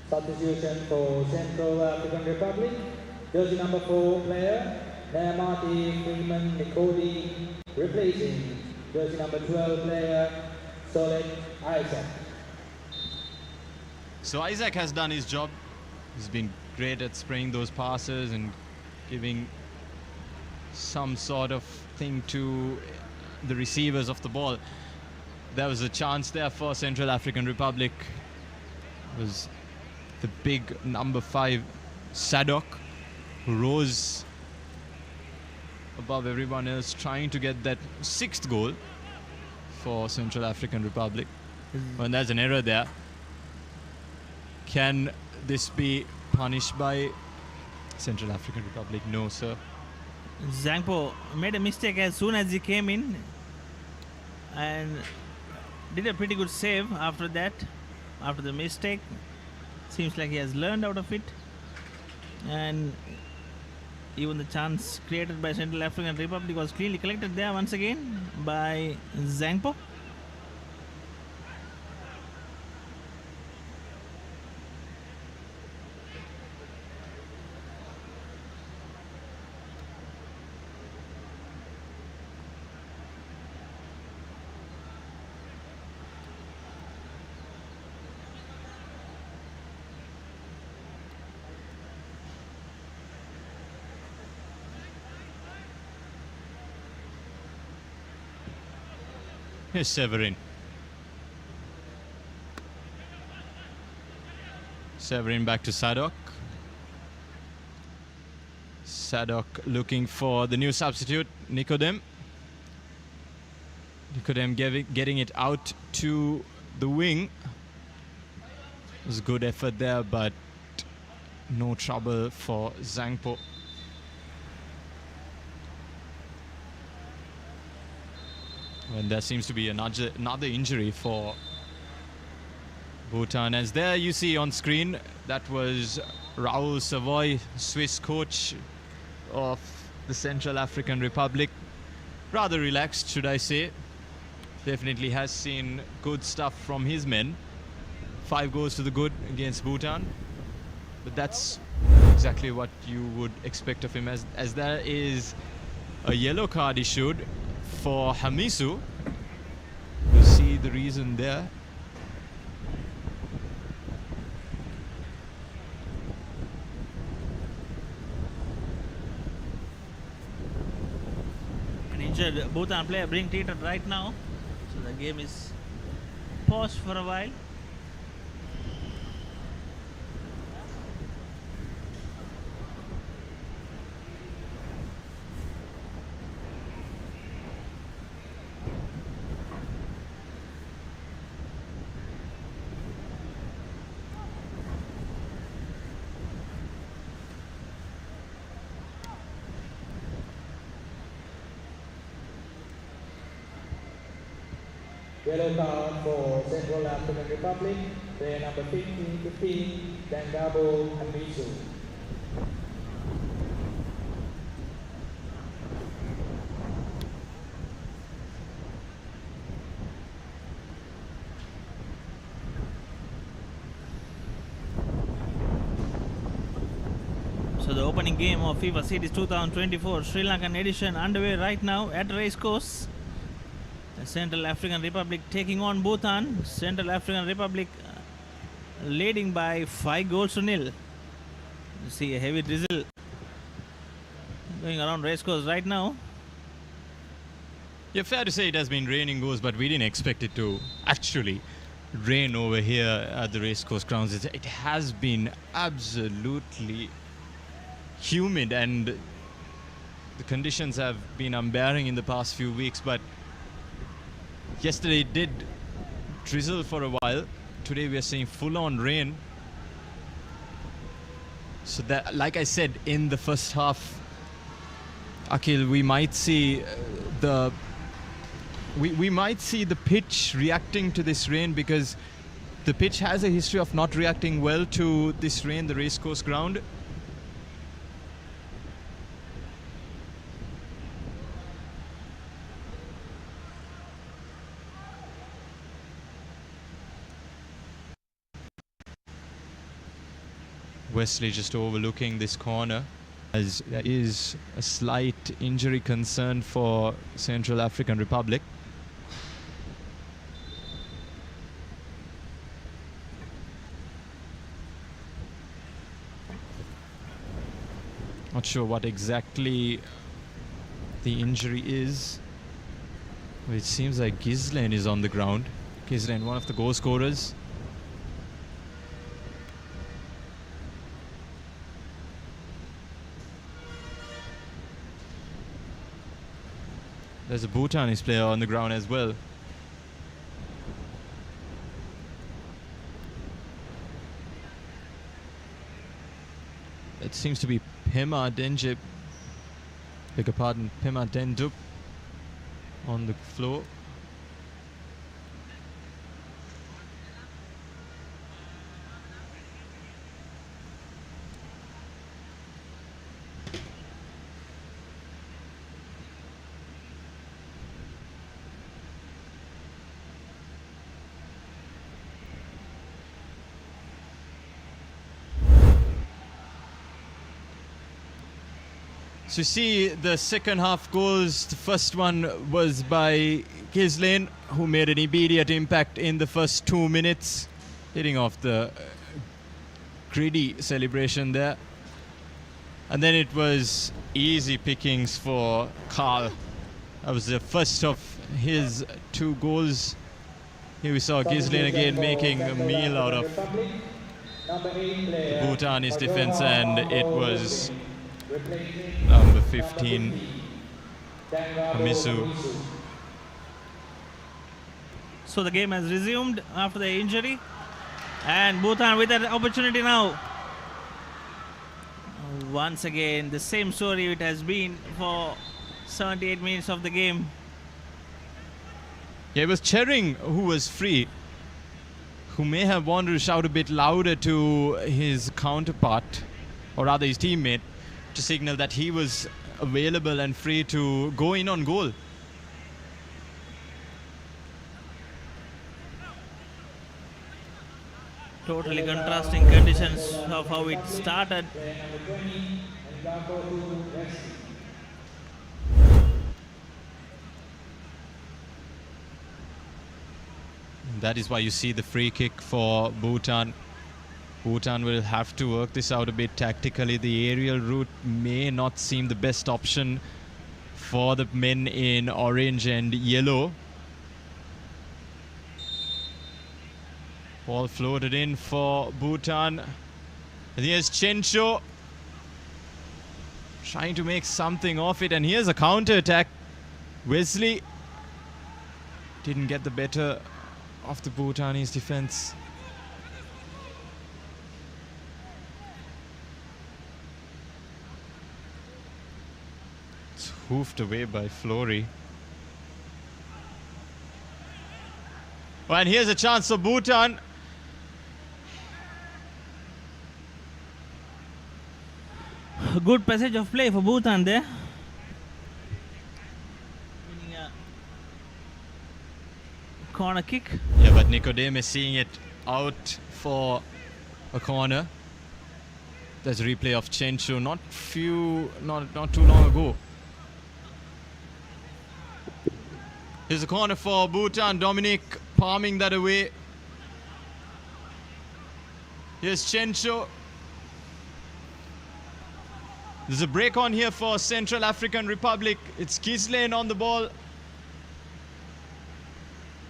Substitution for Central African Republic. Jersey number 4 player, Nayamati Freeman Nikodi, replacing jersey number 12 player, Solid Isaac. So Isaac has done his job. He's been great at spraying those passes and giving some sort of thing to the receivers of the ball. There was a chance there for Central African Republic. It was the big number 5 Sadok, who rose above everyone else, trying to get that 6th goal for Central African Republic. And there's an error there. Can this be punished by Central African Republic? No, sir. Zangpo made a mistake as soon as he came in and did a pretty good save after that, after the mistake. Seems like he has learned out of it. And even the chance created by Central African Republic was cleanly collected there once again by Zangpo. Here's Severin. Severin back to Sadok. Sadok looking for the new substitute, Nicodem. Nicodem getting it out to the wing. It was a good effort there, but no trouble for Zhangpo. And there seems to be another injury for Bhutan. As there you see on screen, that was Raoul Savoy, Swiss coach of the Central African Republic. Rather relaxed, should I say. Definitely has seen good stuff from his men. 5 goals to the good against Bhutan. But that's exactly what you would expect of him, as there is a yellow card issued for Hamisu. You see the reason there. An injured Bhutan player being treated right now. So the game is paused for a while. Yellow card for Central African Republic, player number 15, Dangabo Hamisu. So the opening game of FIFA Series 2024 Sri Lankan edition underway right now at Racecourse. The Central African Republic taking on Bhutan. Central African Republic leading by 5 goals to nil. You see a heavy drizzle going around Racecourse right now. Yeah, fair to say it has been raining goals, but we didn't expect it to actually rain over here at the Racecourse grounds. It has been absolutely humid, and the conditions have been unbearing in the past few weeks, but yesterday it did drizzle for a while. Today we are seeing full-on rain. So that, like I said, in the first half, Akhil, we might see we might see the pitch reacting to this rain, because the pitch has a history of not reacting well to this rain, the Racecourse ground. Wesley just overlooking this corner, as there is a slight injury concern for Central African Republic. Not sure what exactly the injury is. It seems like Ghislaine is on the ground. Ghislaine, one of the goal scorers. There's a Bhutanese player on the ground as well. It seems to be Pema Denjip, beg your pardon, Pema Dendup on the floor. So you see the second half goals. The first one was by Ghislaine, who made an immediate impact in the first 2 minutes, hitting off the greedy celebration there. And then it was easy pickings for Carl. That was the first of his 2 goals. Here we saw Ghislaine again making a meal out of Bhutanese defense, and it was number 15, Hamisu. So the game has resumed after the injury, and Bhutan with an opportunity now. Once again, the same story it has been for 78 minutes of the game. Yeah, it was Chering who was free, who may have wanted to shout a bit louder to his counterpart, or rather his teammate, to signal that he was available and free to go in on goal. Totally contrasting conditions of how it started. That is why you see the free kick for Bhutan. Bhutan will have to work this out a bit tactically. The aerial route may not seem the best option for the men in orange and yellow. Ball floated in for Bhutan. And here's Chencho trying to make something of it. And here's a counter attack. Wesley didn't get the better of the Bhutanese defense. It's hoofed away by Flory. Oh, and here's a chance for Bhutan. A good passage of play for Bhutan there. Winning a corner kick. Yeah, but Nicodem is seeing it out for a corner. There's a replay of Chenchu not too long ago. Here's a corner for Bhutan. Dominic palming that away. Here's Chencho. There's a break on here for Central African Republic. It's Kislane on the ball.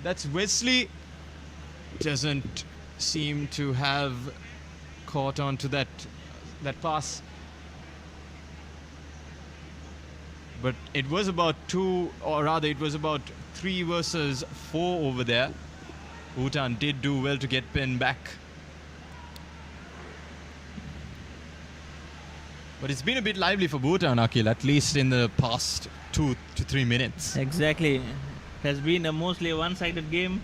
That's Wesley. Doesn't seem to have caught on to that pass. But it was about 2, or rather it was about 3 versus 4 over there. Bhutan did do well to get pinned back. But it's been a bit lively for Bhutan, Akhil, at least in the past 2 to 3 minutes. Exactly. It has been a mostly one-sided game.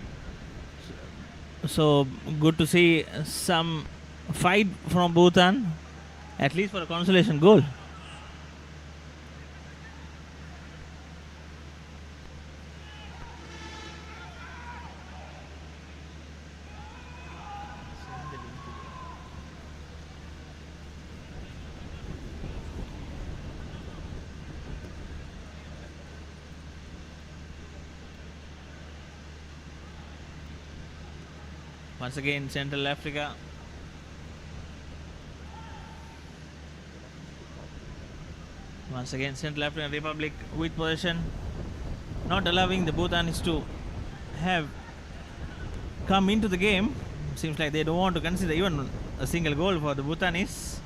So good to see some fight from Bhutan, at least for a consolation goal. Once again, Central Africa. Once again, Central African Republic with possession, not allowing the Bhutanese to have come into the game. Seems like they don't want to consider even a single goal for the Bhutanese.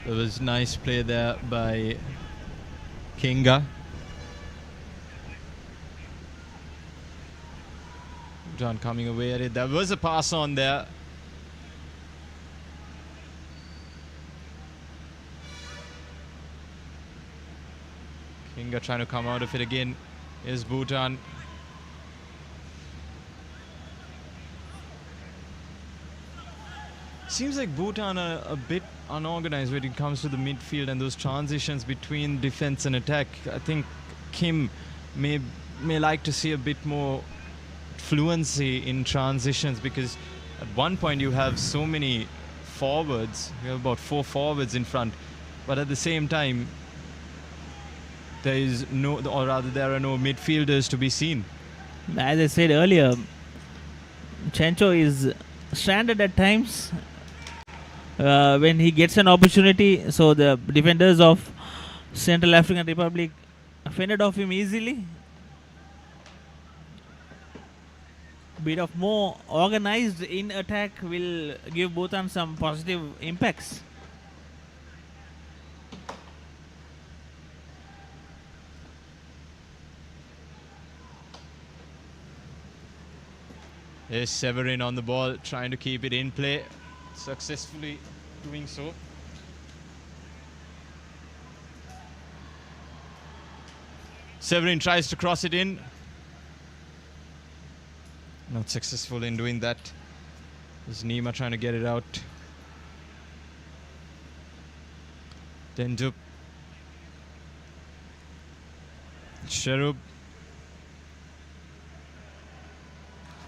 It was nice play there by Kinga. Bhutan coming away at it. There was a pass on there. Kinga trying to come out of it again. Is Bhutan. Seems like Bhutan are a bit unorganized when it comes to the midfield and those transitions between defense and attack. I think Kim may like to see a bit more fluency in transitions, because at one point you have so many forwards. You have about 4 forwards in front, but at the same time there is no, or rather there are no midfielders to be seen. As I said earlier, Chencho is stranded at times when he gets an opportunity. So the defenders of Central African Republic fended off him easily. Bit of more organized in attack will give Bhutan some positive impacts. There's Severin on the ball, trying to keep it in play, successfully doing so. Severin tries to cross it in. Not successful in doing that. There's Nima trying to get it out. Dendup. Cherub.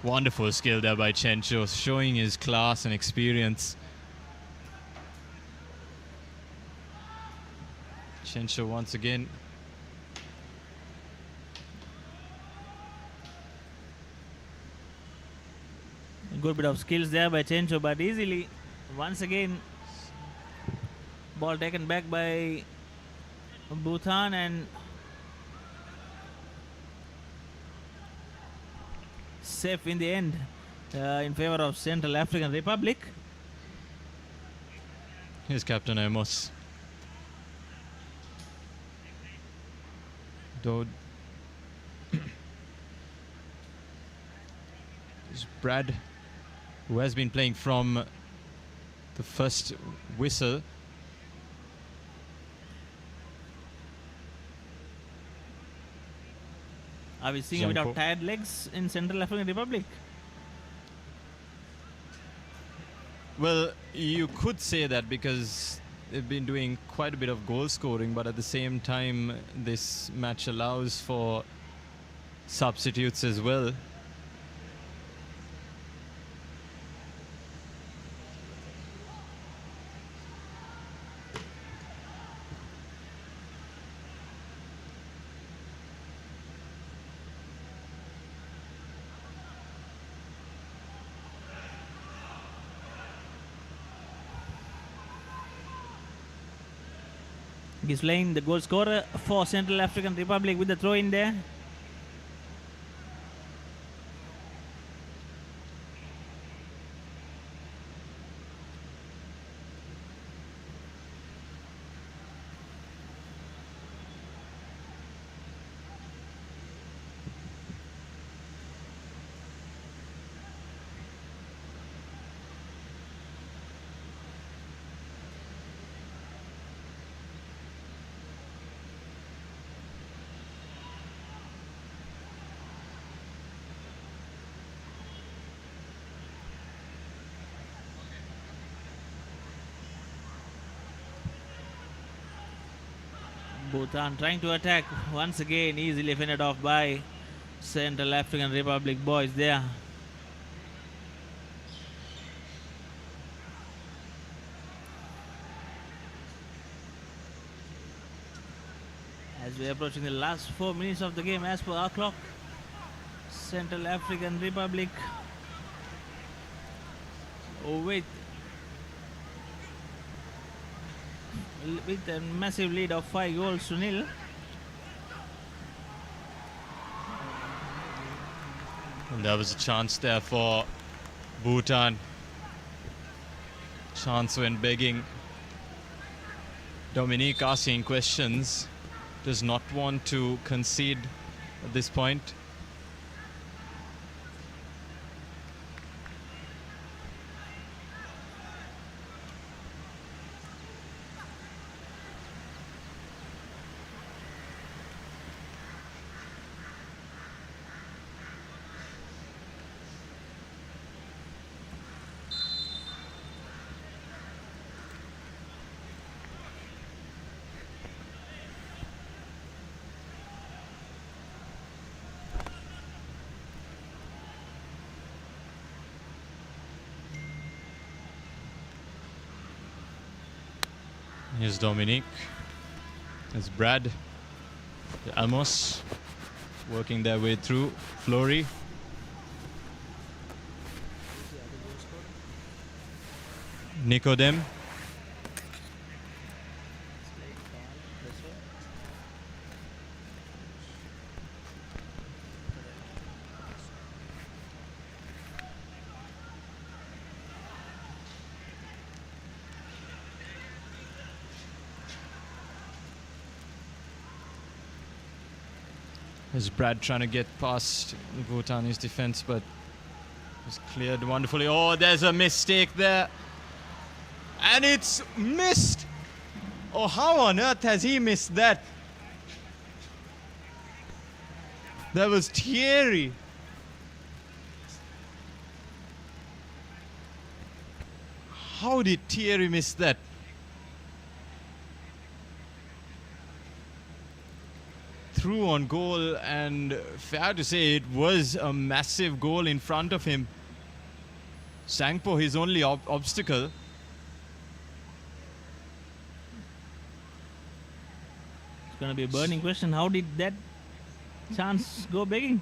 Wonderful skill there by Chencho, showing his class and experience. Chencho once again. A good bit of skills there by Chencho, but easily, once again, ball taken back by Bhutan and safe in the end in favor of Central African Republic. Here's Captain Amos. Dode. There's Brad, who has been playing from the first whistle. Are we seeing a bit of Janko. tired legs in Central African Republic? Well, you could say that because they've been doing quite a bit of goal scoring, but at the same time, this match allows for substitutes as well. Gislein, the goal scorer for Central African Republic, with the throw in there. Bhutan trying to attack once again, easily fended off by Central African Republic boys there. As we're approaching the last 4 minutes of the game as per our clock, Central African Republic with a massive lead of 5-0. And there was a chance there for Bhutan. Chance when begging. Dominique asking questions. Does not want to concede at this point. Here's Dominique. There's Brad. Amos working their way through. Flory. Nicodem. There's Brad trying to get past Bhutanese defense, but It's cleared wonderfully. Oh, there's a mistake there. And it's missed. Oh, how on earth has he missed that? That was Thierry. How did Thierry miss that? Through on goal, and fair to say it was a massive goal in front of him. Sangpo his only obstacle. It's going to be a burning question. How did that chance go begging?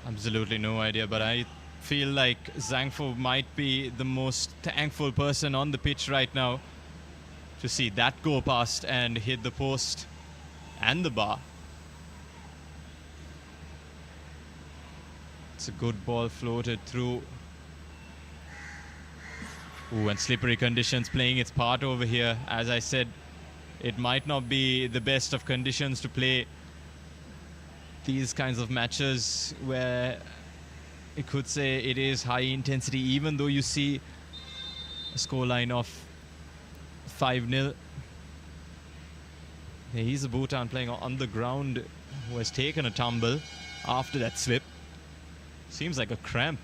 Absolutely no idea, but I feel like Zhangfo might be the most thankful person on the pitch right now to see that go past and hit the post and the bar. It's a good ball floated through. Ooh, and slippery conditions playing its part over here. As I said, it might not be the best of conditions to play these kinds of matches where you could say it is high intensity, even though you see a scoreline of 5-0. He's a Bhutan playing on the ground who has taken a tumble after that slip. Seems like a cramp.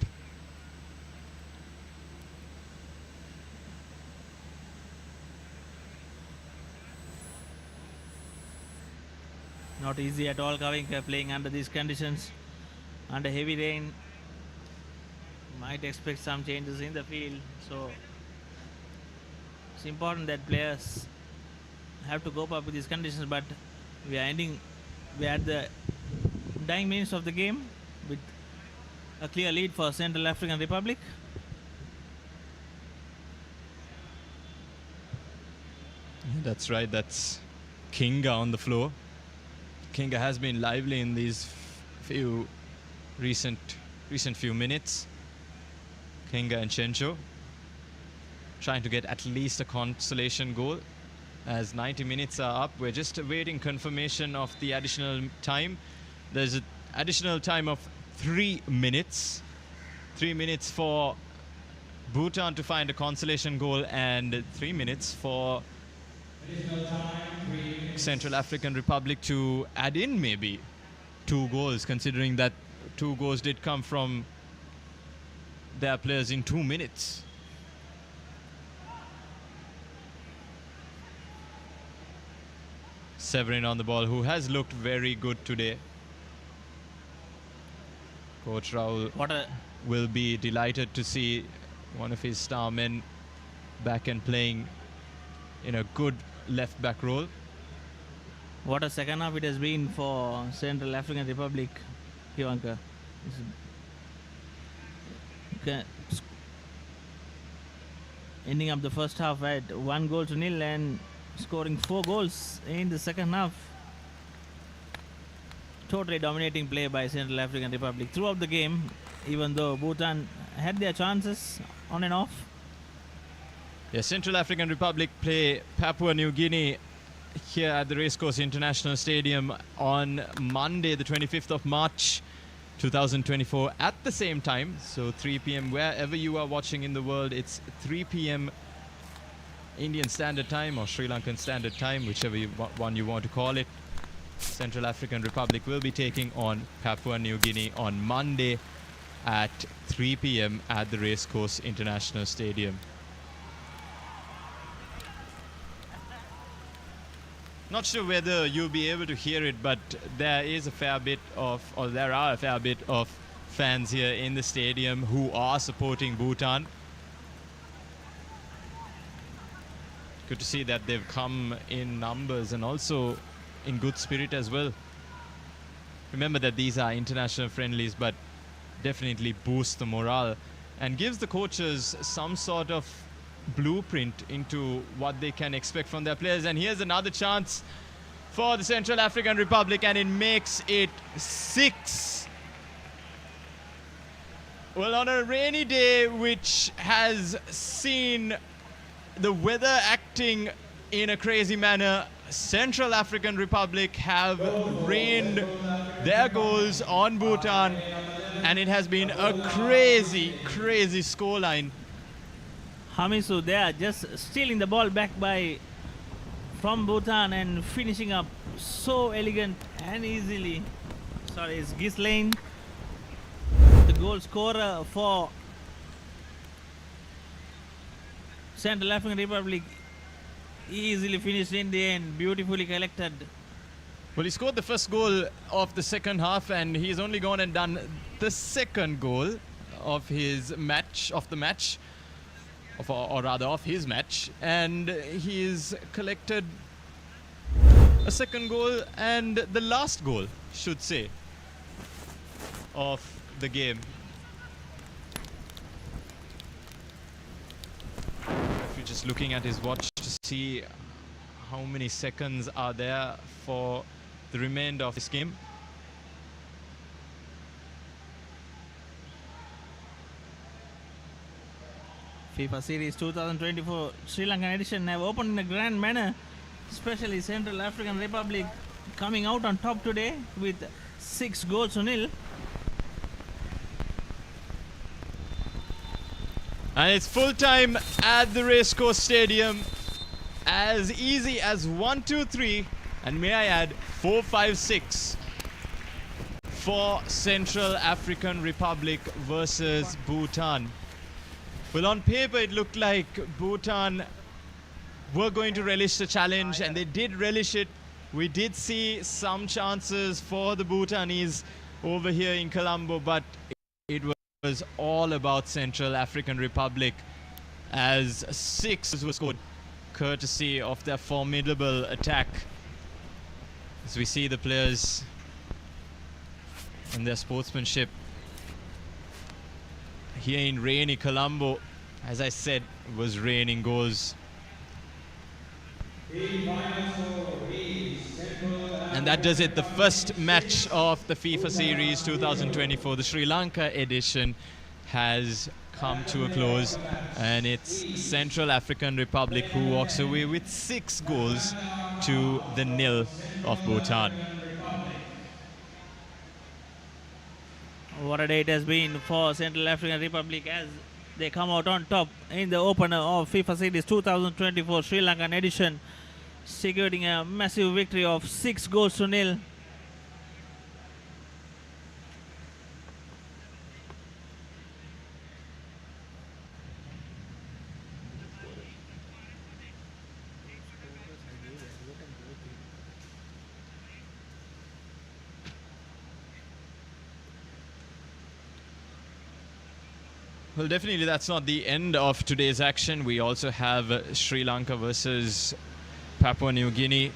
Not easy at all playing under these conditions, under heavy rain. Might expect some changes in the field, so it's important that players have to cope up with these conditions. But we are at the dying minutes of the game with a clear lead for Central African Republic. That's right, that's Kinga on the floor. Kinga has been lively in these recent few minutes. Kinga and Chencho trying to get at least a consolation goal. As 90 minutes are up, we're just awaiting confirmation of the additional time. There's an additional time of 3 minutes. 3 minutes for Bhutan to find a consolation goal, and 3 minutes for Central African Republic to add in maybe 2 goals, considering that 2 goals did come from their players in 2 minutes. Severin on the ball, who has looked very good today. Coach Rahul will be delighted to see one of his star men back and playing in a good left back role. What a second half it has been for Central African Republic, Hivanka. Ending up the first half at 1-0 and scoring 4 goals in the second half. Totally dominating play by Central African Republic throughout the game, even though Bhutan had their chances on and off. Yeah, Central African Republic play Papua New Guinea here at the Racecourse International Stadium on Monday, the 25th of March, 2024 at the same time. So 3 p.m. wherever you are watching in the world, it's 3 p.m. Indian Standard Time or Sri Lankan Standard Time, whichever one you want to call it. Central African Republic will be taking on Papua New Guinea on Monday at 3 p.m. at the Racecourse International Stadium. Not sure whether you'll be able to hear it, but there are a fair bit of fans here in the stadium who are supporting Bhutan. Good to see that they've come in numbers and also in good spirit as well. Remember that these are international friendlies, but definitely boosts the morale and gives the coaches some sort of blueprint into what they can expect from their players. And here's another chance for the Central African Republic, and it makes it 6. Well, on a rainy day which has seen the weather acting in a crazy manner, Central African Republic have rained their goals on Bhutan and it has been a crazy, crazy scoreline. Hamisu, they are just stealing the ball back from Bhutan and finishing up so elegant and easily. Sorry, it's Ghislaine, the goal scorer for Central African Republic. Easily finished in the end, beautifully collected. Well, he scored the first goal of the second half, and he's only gone and done the second goal of his match, of his match, and he's collected a second goal and the last goal, should say, of the game. If you're just looking at his watch to see how many seconds are there for the remainder of this game. FIFA Series 2024 Sri Lankan edition have opened in a grand manner, especially Central African Republic coming out on top today with 6-0. And it's full time at the Racecourse Stadium. As easy as 1, 2, 3, and may I add 4, 5, 6 for Central African Republic versus Bhutan. Well, on paper it looked like Bhutan were going to relish the challenge, and they did relish it. We did see some chances for the Bhutanese over here in Colombo, but it was all about Central African Republic as 6 were scored courtesy of their formidable attack. As we see the players and their sportsmanship here in rainy Colombo, as I said, was raining goals. And that does it. The first match of the FIFA Series 2024, the Sri Lanka edition, has come to a close, and it's Central African Republic who walks away with 6-0 of Bhutan. What a day it has been for Central African Republic as they come out on top in the opener of FIFA Series 2024 Sri Lankan edition, securing a massive victory of 6-0. Well, definitely that's not the end of today's action. We also have Sri Lanka versus Papua New Guinea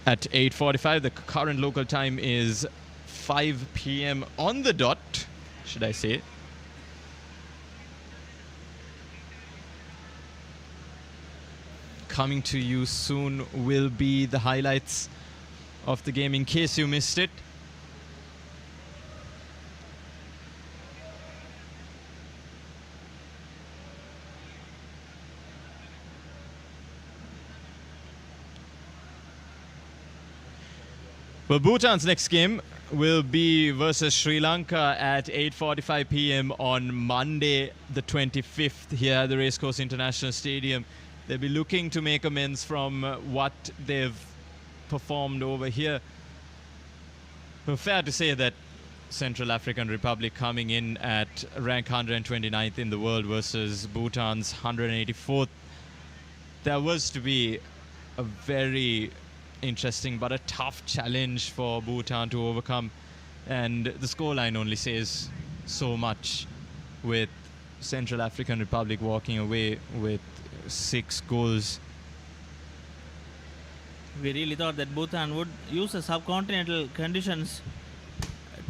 at 8:45. The current local time is 5 p.m. on the dot, should I say. Coming to you soon will be the highlights of the game in case you missed it. Well, Bhutan's next game will be versus Sri Lanka at 8:45 p.m. on Monday, the 25th, here at the Racecourse International Stadium. They'll be looking to make amends from what they've performed over here. Well, fair to say that Central African Republic coming in at rank 129th in the world versus Bhutan's 184th. There was to be a very interesting but a tough challenge for Bhutan to overcome, and the scoreline only says so much, with Central African Republic walking away with 6 goals. We really thought that Bhutan would use the subcontinental conditions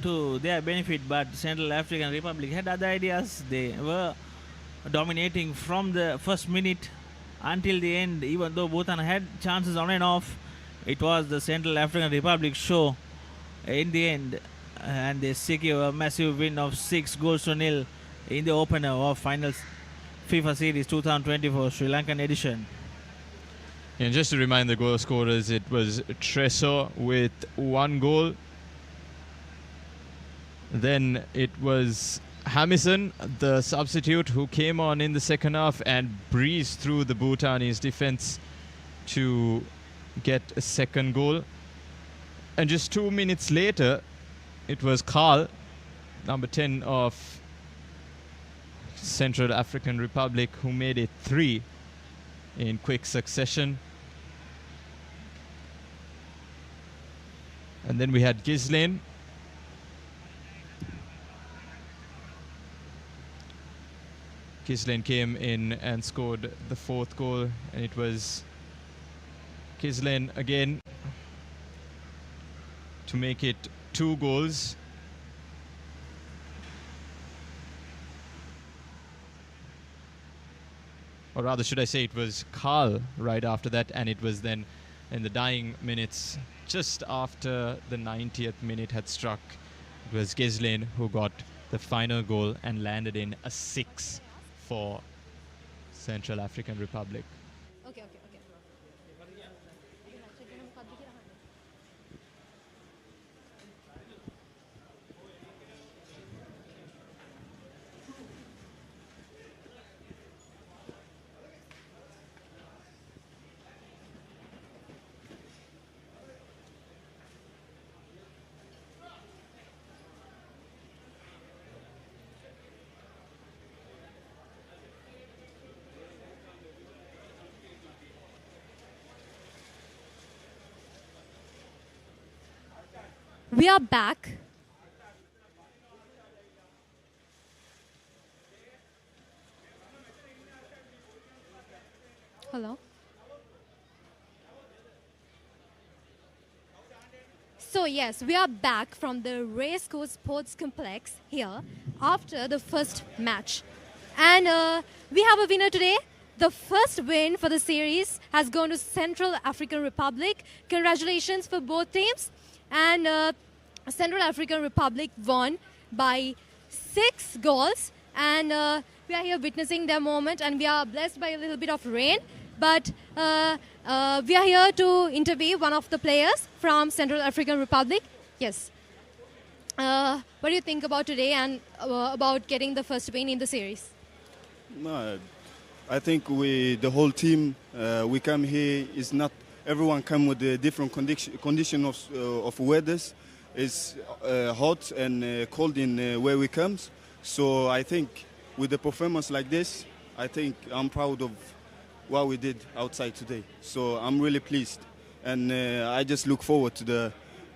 to their benefit, but Central African Republic had other ideas. They were dominating from the first minute until the end. Even though Bhutan had chances on and off, it was the Central African Republic show in the end, and they secure a massive win of 6-0 in the opener of finals FIFA Series 2024 Sri Lankan edition. And just to remind the goal scorers, it was Tresor with 1 goal. Then it was Hamison, the substitute, who came on in the second half and breezed through the Bhutanese defense to get a second goal. And just 2 minutes later, it was Carl, number 10 of Central African Republic, who made it 3 in quick succession. And then we had Ghislaine. Ghislaine came in and scored the 4th goal, and it was Ghislaine again to make it 2 goals. Or rather, should I say it was Carl right after that, and it was then in the dying minutes, just after the 90th minute had struck, it was Ghislaine who got the final goal and landed in a 6 for Central African Republic. Okay. We are back. Hello. So yes, we are back from the Racecourse Sports Complex here after the first match. And we have a winner today. The first win for the series has gone to Central African Republic. Congratulations for both teams. And Central African Republic won by 6 goals. And we are here witnessing their moment, and we are blessed by a little bit of rain. But we are here to interview one of the players from Central African Republic. Yes. What do you think about today and about getting the first win in the series? No, I think the whole team, we come here, is not everyone come with a different condition of weathers. It's hot and cold in where we come. So I think with the performance like this, I think I'm proud of what we did outside today. So I'm really pleased. And I just look forward to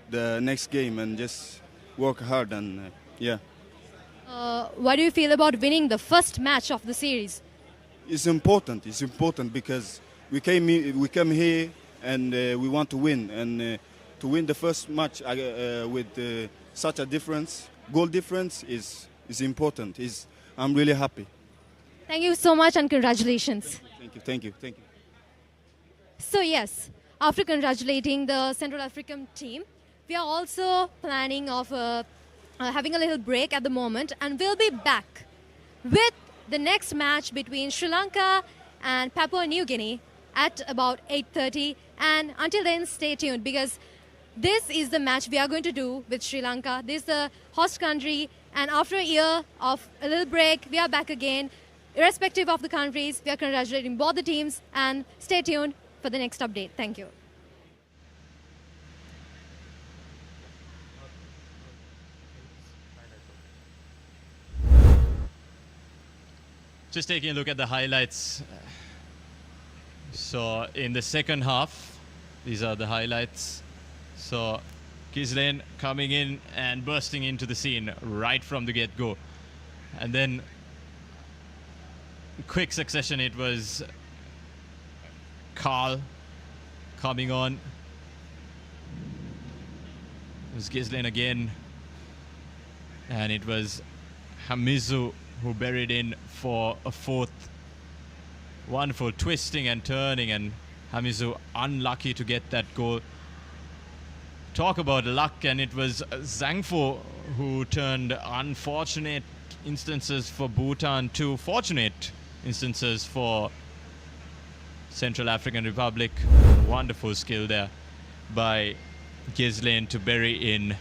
the next game and just work hard and yeah. What do you feel about winning the first match of the series? It's important. It's important because we come here and we want to win. And to win the first match with such a difference, goal difference, is important. I'm really happy. Thank you so much and congratulations. Thank you. So yes, after congratulating the Central African team, we are also planning of having a little break at the moment, and we'll be back with the next match between Sri Lanka and Papua New Guinea at about 8:30. And until then, stay tuned because this is the match we are going to do with Sri Lanka. This is the host country, and after a year of a little break, we are back again. Irrespective of the countries, we are congratulating both the teams, and stay tuned for the next update. Thank you. Just taking a look at the highlights. So in the second half, these are the highlights. So Ghislaine coming in and bursting into the scene right from the get-go. And then quick succession, it was Carl coming on. It was Ghislaine again. And it was Hamizu who buried in for a 4th. Wonderful twisting and turning, and Hamizu unlucky to get that goal. Talk about luck, and it was Zhangfo who turned unfortunate instances for Bhutan to fortunate instances for Central African Republic. Wonderful skill there by Ghislaine to bury in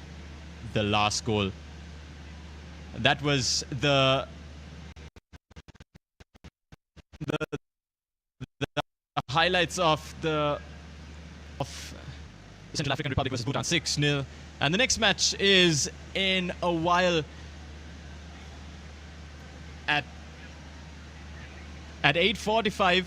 the last goal. That was the highlights of the Central African Republic versus Bhutan, 6-0. And the next match is in a while at 8:45.